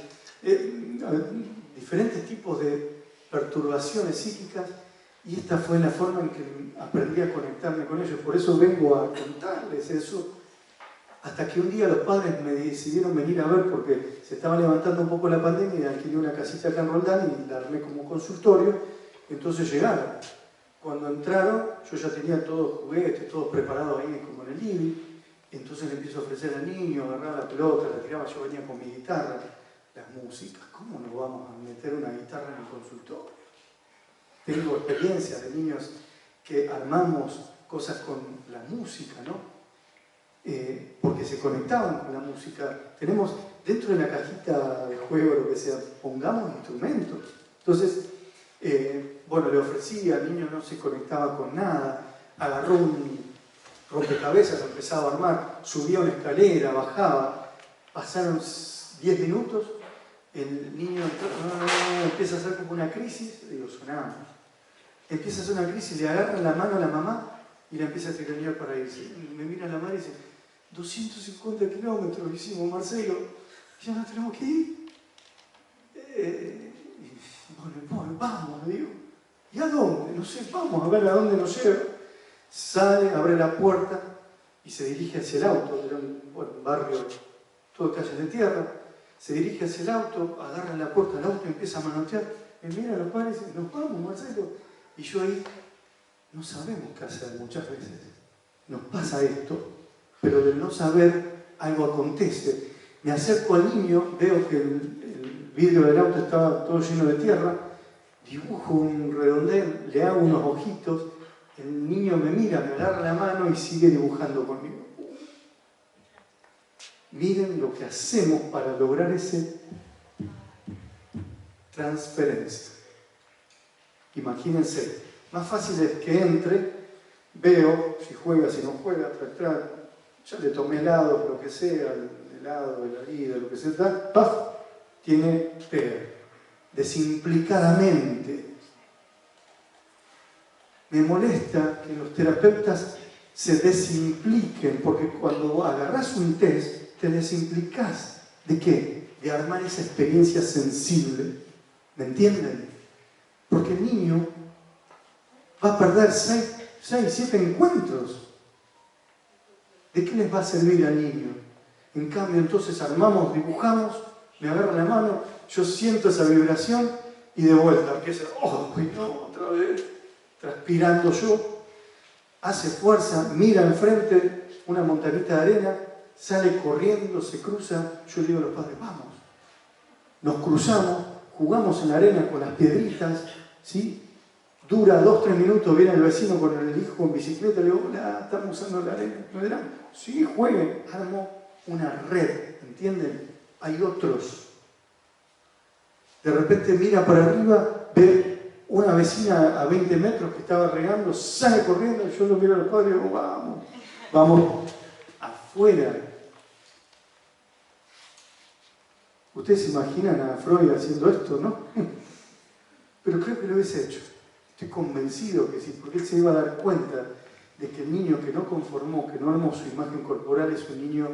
diferentes tipos de perturbaciones psíquicas, y esta fue la forma en que aprendí a conectarme con ellos. Por eso vengo a contarles eso, hasta que un día los padres me decidieron venir a ver porque se estaba levantando un poco la pandemia y alquilé una casita acá en Roldán y la armé como consultorio. Entonces llegaron. Cuando entraron, yo ya tenía todos los juguetes, todos preparados ahí como en el living. Entonces le empiezo a ofrecer al niño, agarraba la pelota, la tiraba, yo venía con mi guitarra. Las músicas, ¿cómo nos vamos a meter una guitarra en el consultorio? Tengo experiencias de niños que armamos cosas con la música, ¿no? Porque se conectaban con la música. Tenemos dentro de la cajita de juego, lo que sea, pongamos instrumentos. Entonces, bueno, le ofrecí, al niño no se conectaba con nada, agarró un rompecabezas, empezaba a armar, subía una escalera, bajaba, pasaron 10 minutos, el niño empieza a hacer como una crisis, digo, sonamos. Empieza a hacer una crisis, le agarra la mano a la mamá y la empieza a tironear para irse. Me mira la madre y dice, 250 kilómetros hicimos, Marcelo, ya nos tenemos que ir. Bueno, vamos, digo. ¿Y a dónde? No sé, vamos a ver a dónde nos lleva. Sale, abre la puerta y se dirige hacia el auto. Era un barrio, todo calles de tierra. Se dirige hacia el auto, agarra la puerta del auto, empieza a manotear. Me mira a los padres y dice, nos vamos, Marcelo. Y yo ahí, no sabemos qué hacer muchas veces. Nos pasa esto, pero del no saber algo acontece. Me acerco al niño, veo que el vidrio del auto estaba todo lleno de tierra, dibujo un redondel, le hago unos ojitos, el niño me mira, me agarra la mano y sigue dibujando conmigo. Miren lo que hacemos para lograr esa transferencia. Imagínense, más fácil es que entre, veo si juega, si no juega, ya le tomé helado, lo que sea, el helado, la herida, lo que sea, ¡paf! Tiene TEA. Desimplicadamente. Me molesta que los terapeutas se desimpliquen, porque cuando agarrás un test, te desimplicás. ¿De qué? De armar esa experiencia sensible. ¿Me entienden? Porque el niño va a perder 6, 7 encuentros. ¿De qué les va a servir al niño? En cambio, entonces armamos, dibujamos, me agarra la mano, yo siento esa vibración y de vuelta empieza, ¡oh, no, otra vez! Transpirando yo, hace fuerza, mira enfrente una montañita de arena, sale corriendo, se cruza, yo le digo a los padres, vamos. Nos cruzamos, jugamos en la arena con las piedritas, ¿sí? Dura 2-3 minutos, viene el vecino con el hijo en bicicleta, le digo, hola, estamos usando la arena. ¿No dirán? Sí, jueguen. Armo una red, ¿entienden? Hay otros. De repente mira para arriba, ve una vecina a 20 metros que estaba regando, sale corriendo, yo lo miro al padre y digo, vamos afuera. Ustedes se imaginan a Freud haciendo esto, ¿no? Pero creo que lo hubiese hecho. Estoy convencido que sí, porque él se iba a dar cuenta de que el niño que no conformó, que no armó su imagen corporal, es un niño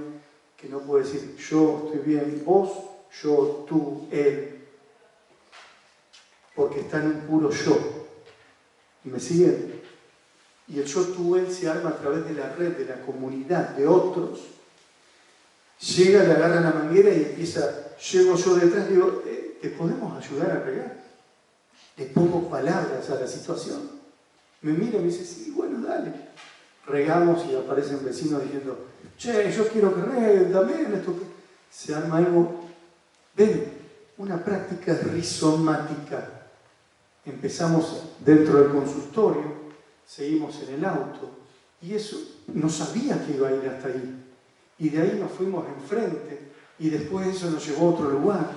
que no puede decir yo estoy bien, vos, yo, tú, él, porque está en un puro yo. ¿Me siguen? Y el yo, tú, él se arma a través de la red, de la comunidad, de otros. Llega, le agarra la manguera y empieza, llego yo detrás y digo, ¿te podemos ayudar a regar? Le pongo palabras a la situación. Me mira y me dice, sí, bueno, dale. Regamos y aparecen vecinos diciendo, che, yo quiero que reguen también. Esto. Se arma algo. Ven, una práctica rizomática. Empezamos dentro del consultorio, seguimos en el auto, y eso no sabía que iba a ir hasta ahí. Y de ahí nos fuimos enfrente, y después eso nos llevó a otro lugar.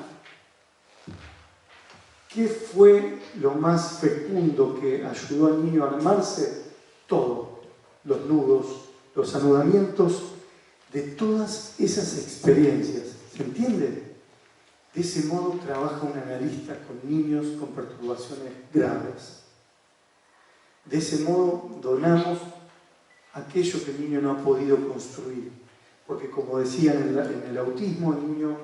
¿Qué fue lo más fecundo que ayudó al niño a armarse? Todo. Los nudos, los anudamientos de todas esas experiencias. ¿Se entiende? De ese modo trabaja un analista con niños con perturbaciones graves. De ese modo donamos aquello que el niño no ha podido construir. porque como decían en el autismo, el niño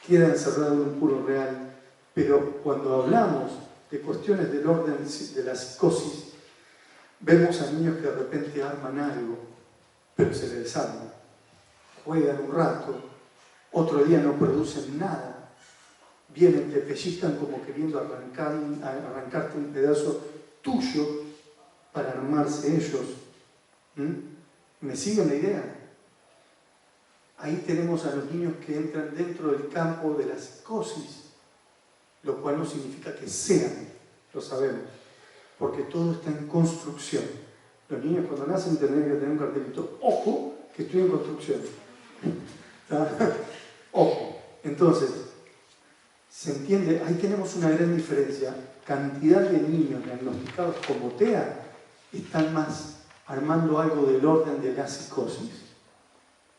queda encerrado en un puro real, pero cuando hablamos de cuestiones del orden de la psicosis, vemos a niños que de repente arman algo, pero se les desarma, juegan un rato, otro día no producen nada, vienen, te pellizcan como queriendo arrancarte un pedazo tuyo para armarse ellos. ¿Me siguen la idea? Ahí tenemos a los niños que entran dentro del campo de la psicosis, lo cual no significa que sean, lo sabemos, porque todo está en construcción. Los niños cuando nacen tienen que tener un cartelito, ojo, que estoy en construcción. Ojo. Entonces, ¿se entiende? Ahí tenemos una gran diferencia. Cantidad de niños diagnosticados como TEA están más armando algo del orden de la psicosis.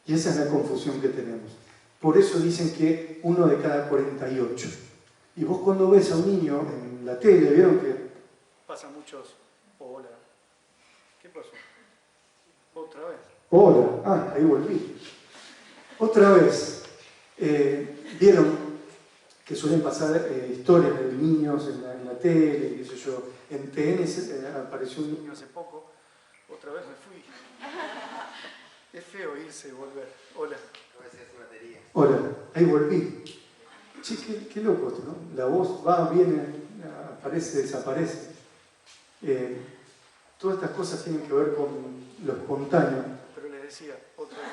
Y esa es la confusión que tenemos. Por eso dicen que 1 de cada 48. Y vos cuando ves a un niño en la tele, ¿vieron que pasan muchos? Hola. ¿Qué pasó? ¿Otra vez? Hola. Ahí volví. Otra vez. ¿Vieron que suelen pasar historias de niños en la tele, qué sé yo? En TN apareció un niño hace poco. Otra vez me fui. Es feo irse y volver. Hola. Hola, ahí volví. Che, qué loco esto, ¿no? La voz va, viene, aparece, desaparece. Todas estas cosas tienen que ver con lo espontáneo. Pero les decía, otra vez.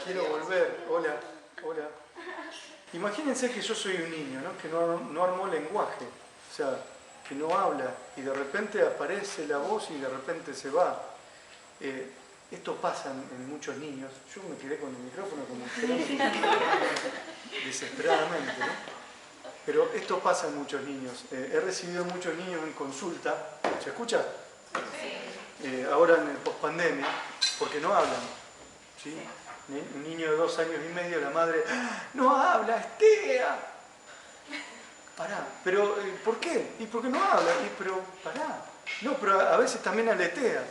Quiero volver. Hola. Imagínense que yo soy un niño, ¿no? Que no armó lenguaje. O sea, que no habla y de repente aparece la voz y de repente se va. Esto pasa en muchos niños. Yo me quedé con el micrófono como desesperadamente, ¿no? Pero esto pasa en muchos niños. He recibido muchos niños en consulta. ¿Se escucha? Sí. Ahora en el pospandemia, porque no hablan. ¿Sí? Un niño de 2 años y medio, la madre, no habla, es TEA. Pará, pero ¿por qué? ¿Y por qué no habla? Pero pará. No, pero a veces también aletea.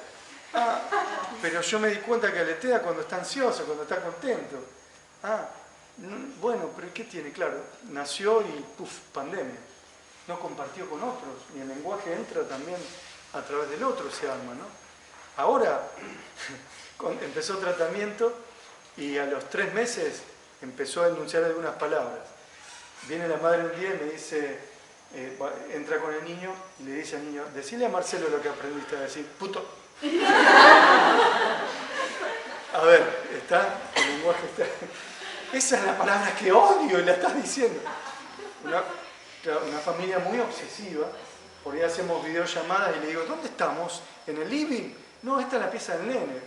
Pero yo me di cuenta que aletea cuando está ansioso, cuando está contento. Bueno, pero ¿qué tiene? Claro, nació y pandemia. No compartió con otros. Y el lenguaje entra también a través del otro, se arma, ¿no? Ahora empezó tratamiento y a los 3 meses empezó a enunciar algunas palabras. Viene la madre un día y me dice, entra con el niño y le dice al niño, decile a Marcelo lo que aprendiste a decir, puto. A ver, el lenguaje está. Esa es la palabra que odio y la estás diciendo. Una familia muy obsesiva, por ahí hacemos videollamadas y le digo, ¿dónde estamos? ¿En el living? No, esta es la pieza del nene,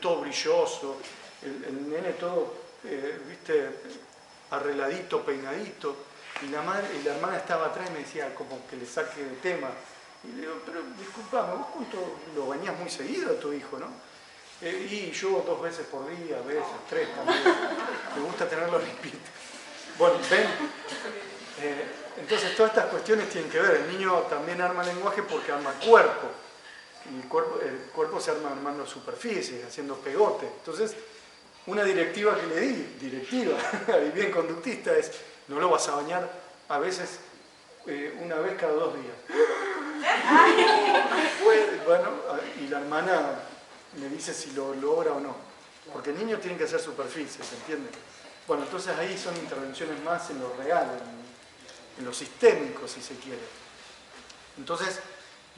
todo brilloso, el nene todo, viste, arregladito, peinadito, y la hermana estaba atrás y me decía como que le saque de tema. Y le digo, pero disculpame, vos cuánto lo bañás muy seguido a tu hijo, ¿no? Y yo 2 veces por día, a veces 3 también. Me gusta tenerlo limpito. Bueno, ven. Entonces todas estas cuestiones tienen que ver. El niño también arma lenguaje porque arma cuerpo. Y el cuerpo se arma armando superficies, haciendo pegote. Entonces, una directiva que le di, y bien conductista, es no lo vas a bañar a veces 1 vez cada 2 días. Bueno, y la hermana me dice si lo logra o no. Porque el niño tiene que hacer superficies, ¿entiende? Bueno, entonces ahí son intervenciones más en lo real, en lo sistémico, si se quiere. Entonces,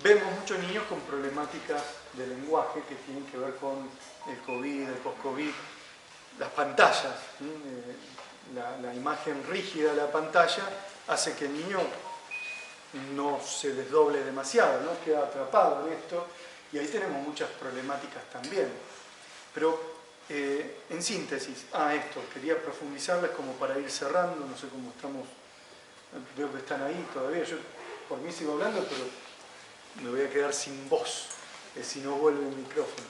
vemos muchos niños con problemáticas de lenguaje que tienen que ver con el COVID, el post-COVID, las pantallas. La imagen rígida de la pantalla hace que el niño no se desdoble demasiado, ¿no? Queda atrapado en esto y ahí tenemos muchas problemáticas también. Pero en síntesis, esto, quería profundizarles como para ir cerrando, no sé cómo estamos, veo que están ahí todavía, yo por mí sigo hablando, pero me voy a quedar sin voz, si no vuelve el micrófono.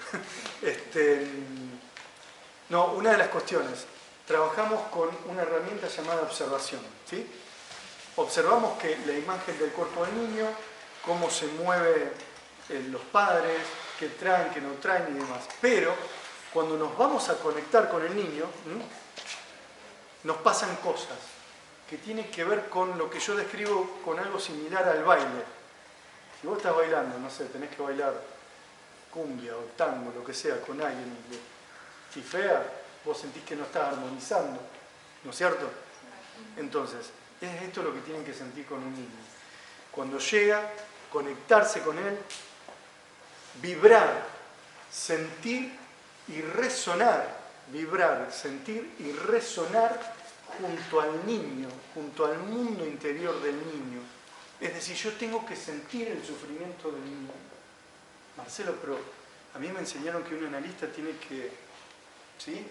No, una de las cuestiones, trabajamos con una herramienta llamada observación, ¿sí? Observamos que la imagen del cuerpo del niño, cómo se mueve los padres, qué traen, qué no traen y demás. Pero cuando nos vamos a conectar con el niño, nos pasan cosas que tienen que ver con lo que yo describo con algo similar al baile. Si vos estás bailando, no sé, tenés que bailar cumbia o tango, lo que sea, con alguien y fea, vos sentís que no estás armonizando, ¿no es cierto? Entonces, es esto lo que tienen que sentir con un niño. Cuando llega, conectarse con él, vibrar, sentir y resonar, vibrar, sentir y resonar junto al niño, junto al mundo interior del niño. Es decir, yo tengo que sentir el sufrimiento del niño. Marcelo, pero a mí me enseñaron que un analista tiene que... ¿Sí?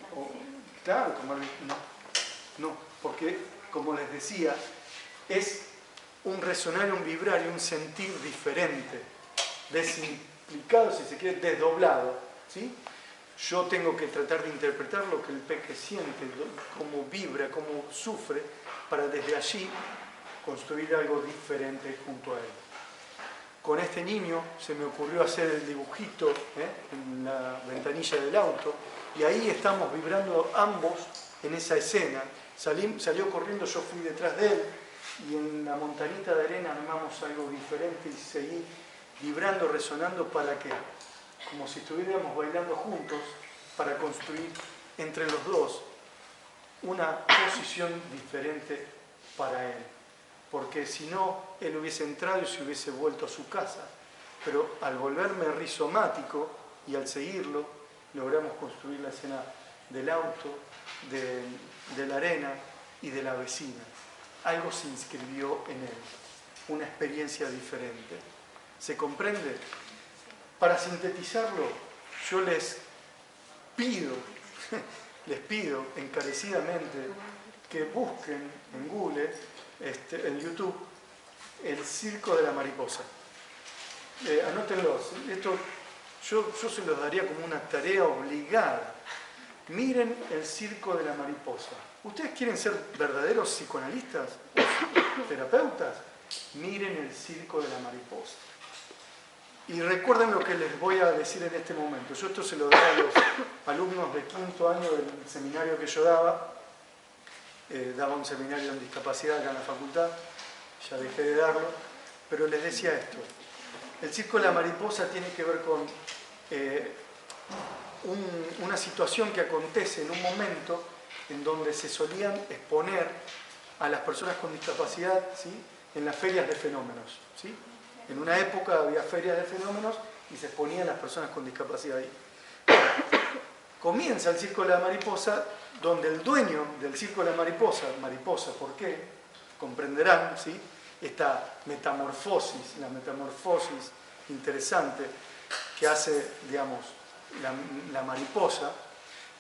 Claro, no, porque, como les decía, es un resonar, un vibrar y un sentir diferente, desimplicado, si se quiere, desdoblado, ¿sí? Yo tengo que tratar de interpretar lo que el peque siente, cómo vibra, cómo sufre, para desde allí construir algo diferente junto a él. Con este niño se me ocurrió hacer el dibujito en la ventanilla del auto, y ahí estamos vibrando ambos en esa escena. Salió corriendo, yo fui detrás de él, y en la montañita de arena armamos algo diferente y seguí vibrando, resonando para que, como si estuviéramos bailando juntos, para construir entre los dos una posición diferente para él. Porque si no, él hubiese entrado y se hubiese vuelto a su casa. Pero al volverme rizomático y al seguirlo, logramos construir la escena del auto, de la arena y de la vecina. Algo se inscribió en él, una experiencia diferente. ¿Se comprende? Para sintetizarlo, yo les pido encarecidamente que busquen en Google, en YouTube, el Circo de la Mariposa. Anótenlo, esto yo se los daría como una tarea obligada. Miren el Circo de la Mariposa. ¿Ustedes quieren ser verdaderos psicoanalistas o terapeutas? Miren el Circo de la Mariposa. Y recuerden lo que les voy a decir en este momento. Yo esto se lo daba a los alumnos de 5º año del seminario que yo daba. Daba un seminario en discapacidad acá en la facultad. Ya dejé de darlo. Pero les decía esto. El Circo de la Mariposa tiene que ver con una situación que acontece en un momento en donde se solían exponer a las personas con discapacidad, ¿sí?, en las ferias de fenómenos, ¿sí? En una época había ferias de fenómenos y se exponían las personas con discapacidad ahí. Comienza el Circo de la Mariposa, donde el dueño del Circo de la Mariposa, ¿por qué? Comprenderán, ¿sí?, esta metamorfosis, la metamorfosis interesante que hace, digamos, la mariposa.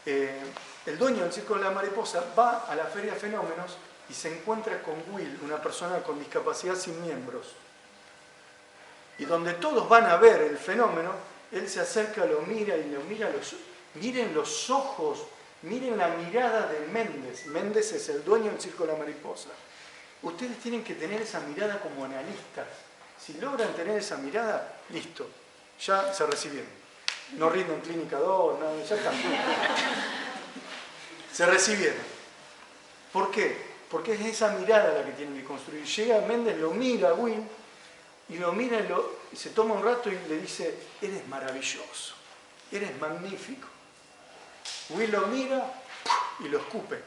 El dueño del Circo de la Mariposa va a la feria de fenómenos y se encuentra con Will, una persona con discapacidad sin miembros. Y donde todos van a ver el fenómeno, él se acerca, lo mira y lo mira miren los ojos, miren la mirada de Méndez. Méndez es el dueño del Circo de la Mariposa. Ustedes tienen que tener esa mirada como analistas. Si logran tener esa mirada, listo, ya se recibieron. No rinden clínica 2, no, ya está. Se recibieron. ¿Por qué? Porque es esa mirada la que tienen que construir. Llega Méndez, lo mira a Will, y lo mira y se toma un rato y le dice: eres maravilloso, eres magnífico. Will lo mira y lo escupe.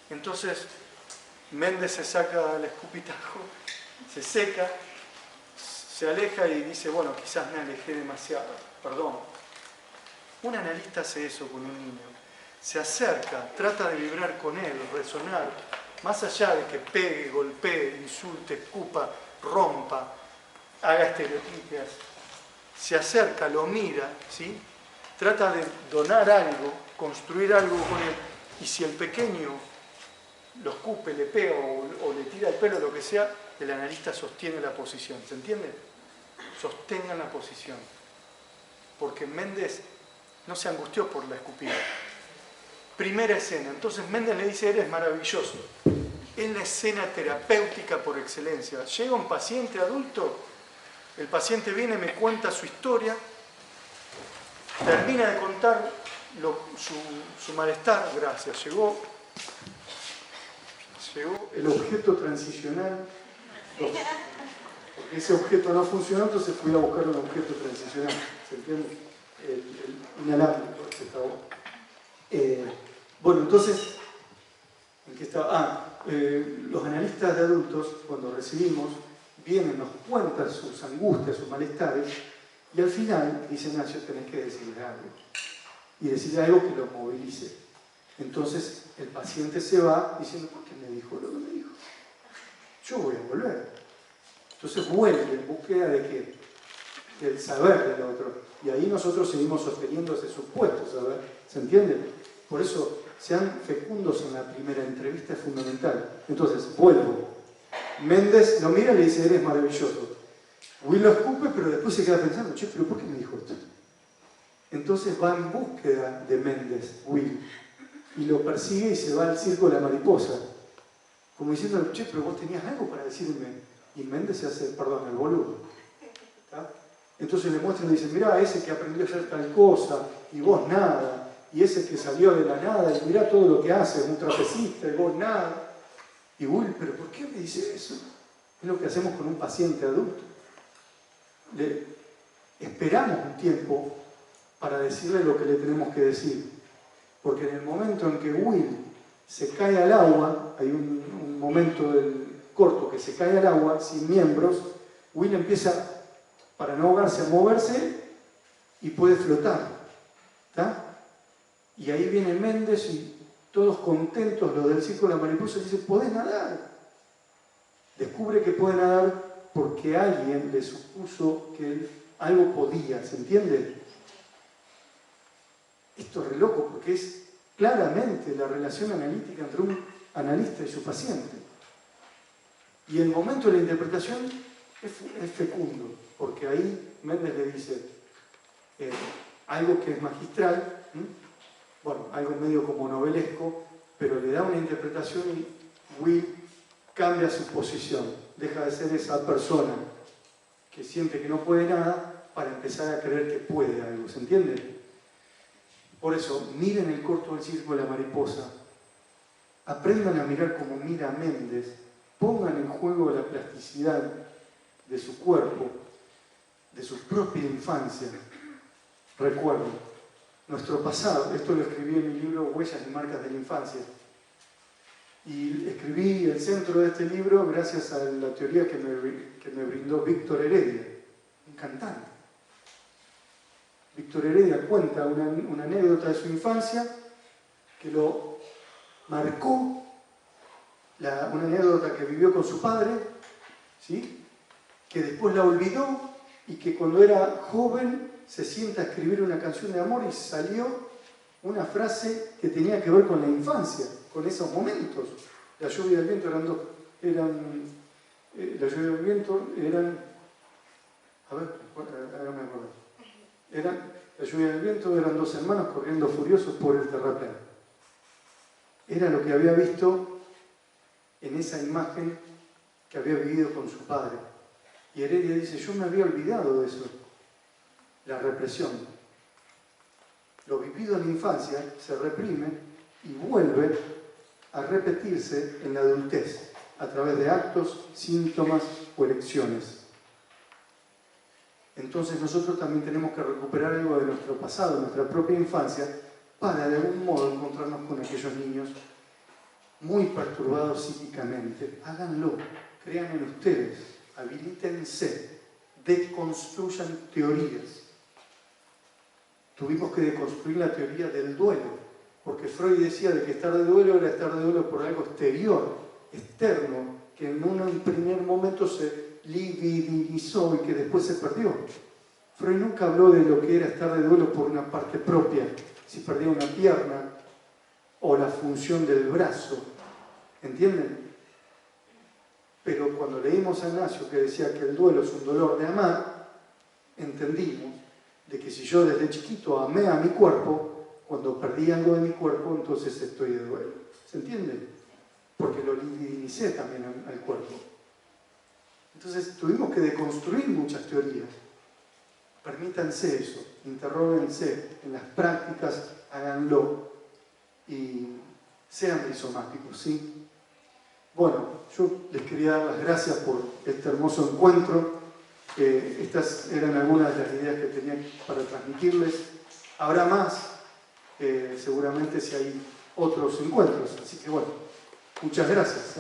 Entonces Méndez se saca el escupitajo, se seca, se aleja y dice: bueno, quizás me alejé demasiado, perdón. Un analista hace eso con un niño. Se acerca, trata de vibrar con él, resonar, más allá de que pegue, golpee, insulte, escupa, rompa, haga estereotipias. Se acerca, lo mira, ¿sí?, trata de donar algo, construir algo con él, y si el pequeño lo escupe, le pega o le tira el pelo, lo que sea, el analista sostiene la posición. ¿Se entiende? Sostengan la posición. Porque Méndez no se angustió por la escupida. Primera escena. Entonces Méndez le dice: eres maravilloso. Es la escena terapéutica por excelencia. Llega un paciente adulto El paciente viene, me cuenta su historia, termina de contar su malestar, gracias, llegó el objeto transicional, porque ese objeto no funcionó, entonces fui a buscar un objeto transicional, ¿se entiende? El inalámbrico, bueno, entonces, ¿en qué estaba? Los analistas de adultos, cuando recibimos, vienen, nos cuentan sus angustias, sus malestares, y al final dicen, Nacho, tenés que decirle algo. Y decirle algo que lo movilice. Entonces el paciente se va diciendo, ¿por qué me dijo lo que me dijo? Yo voy a volver. Entonces vuelve en búsqueda de qué? Del saber del otro. Y ahí nosotros seguimos sosteniendo ese supuesto saber. ¿Se entiende? Por eso, sean fecundos en la primera entrevista, es fundamental. Entonces, vuelvo. Méndez lo mira y le dice, eres maravilloso. Will lo escupe, pero después se queda pensando, che, pero ¿por qué me dijo esto? Entonces va en búsqueda de Méndez, Will, y lo persigue y se va al circo de la mariposa. Como diciendo, che, pero vos tenías algo para decirme. Y Méndez se hace, perdón, el boludo. ¿Tá? Entonces le muestran y le dicen, mirá, ese que aprendió a hacer tal cosa, y vos nada. Y ese que salió de la nada, y mirá todo lo que hace, un trapecista, y vos nada. Y Will, pero ¿por qué me dice eso? Es lo que hacemos con un paciente adulto. Le esperamos un tiempo para decirle lo que le tenemos que decir. Porque en el momento en que Will se cae al agua, hay un momento del corto que se cae al agua, sin miembros, Will empieza, para no ahogarse, a moverse y puede flotar. ¿Tá? Y ahí viene Méndez y todos contentos, los del circo de la mariposa, dicen, podés nadar. Descubre que puede nadar porque alguien le supuso que él algo podía, ¿se entiende? Esto es re loco porque es claramente la relación analítica entre un analista y su paciente. Y el momento de la interpretación es fecundo, porque ahí Méndez le dice algo que es magistral, bueno, algo medio como novelesco, pero le da una interpretación y Will cambia su posición, deja de ser esa persona que siente que no puede nada para empezar a creer que puede algo, ¿se entiende? Por eso, miren el corto del circo de la mariposa, aprendan a mirar como mira Méndez, pongan en juego la plasticidad de su cuerpo, de su propia infancia. Recuerden, nuestro pasado, esto lo escribí en mi libro Huellas y Marcas de la Infancia, y escribí el centro de este libro gracias a la teoría que me brindó Víctor Heredia, un cantante. Víctor Heredia cuenta una anécdota de su infancia que lo marcó, una anécdota que vivió con su padre, ¿sí? Que después la olvidó y que cuando era joven se sienta a escribir una canción de amor y salió una frase que tenía que ver con la infancia, con esos momentos. La lluvia y el viento la lluvia y el viento eran, a ver, hágame acordar. La lluvia y el viento eran dos hermanos corriendo furiosos por el terraplén. Era lo que había visto en esa imagen que había vivido con su padre. Y Heredia dice, yo me había olvidado de eso, la represión. Lo vivido en la infancia se reprime y vuelve a repetirse en la adultez, a través de actos, síntomas o elecciones. Entonces nosotros también tenemos que recuperar algo de nuestro pasado, de nuestra propia infancia, para de algún modo encontrarnos con aquellos niños muy perturbados psíquicamente. Háganlo, crean en ustedes, habilítense, deconstruyan teorías. Tuvimos que deconstruir la teoría del duelo, porque Freud decía de que estar de duelo era estar de duelo por algo exterior, externo, que en un primer momento se libidinizó y que después se perdió. Freud nunca habló de lo que era estar de duelo por una parte propia, si perdía una pierna o la función del brazo, ¿entienden? Pero cuando leímos a Ignacio que decía que el duelo es un dolor de amar, entendimos de que si yo desde chiquito amé a mi cuerpo, cuando perdí algo de mi cuerpo, entonces estoy de duelo. ¿Se entiende? Porque lo libidinicé también al cuerpo. Entonces tuvimos que deconstruir muchas teorías. Permítanse eso, interróguense en las prácticas, háganlo y sean rizomáticos, ¿sí? Bueno, yo les quería dar las gracias por este hermoso encuentro. Estas eran algunas de las ideas que tenía para transmitirles. Habrá más, seguramente si hay otros encuentros. Así que bueno, muchas gracias.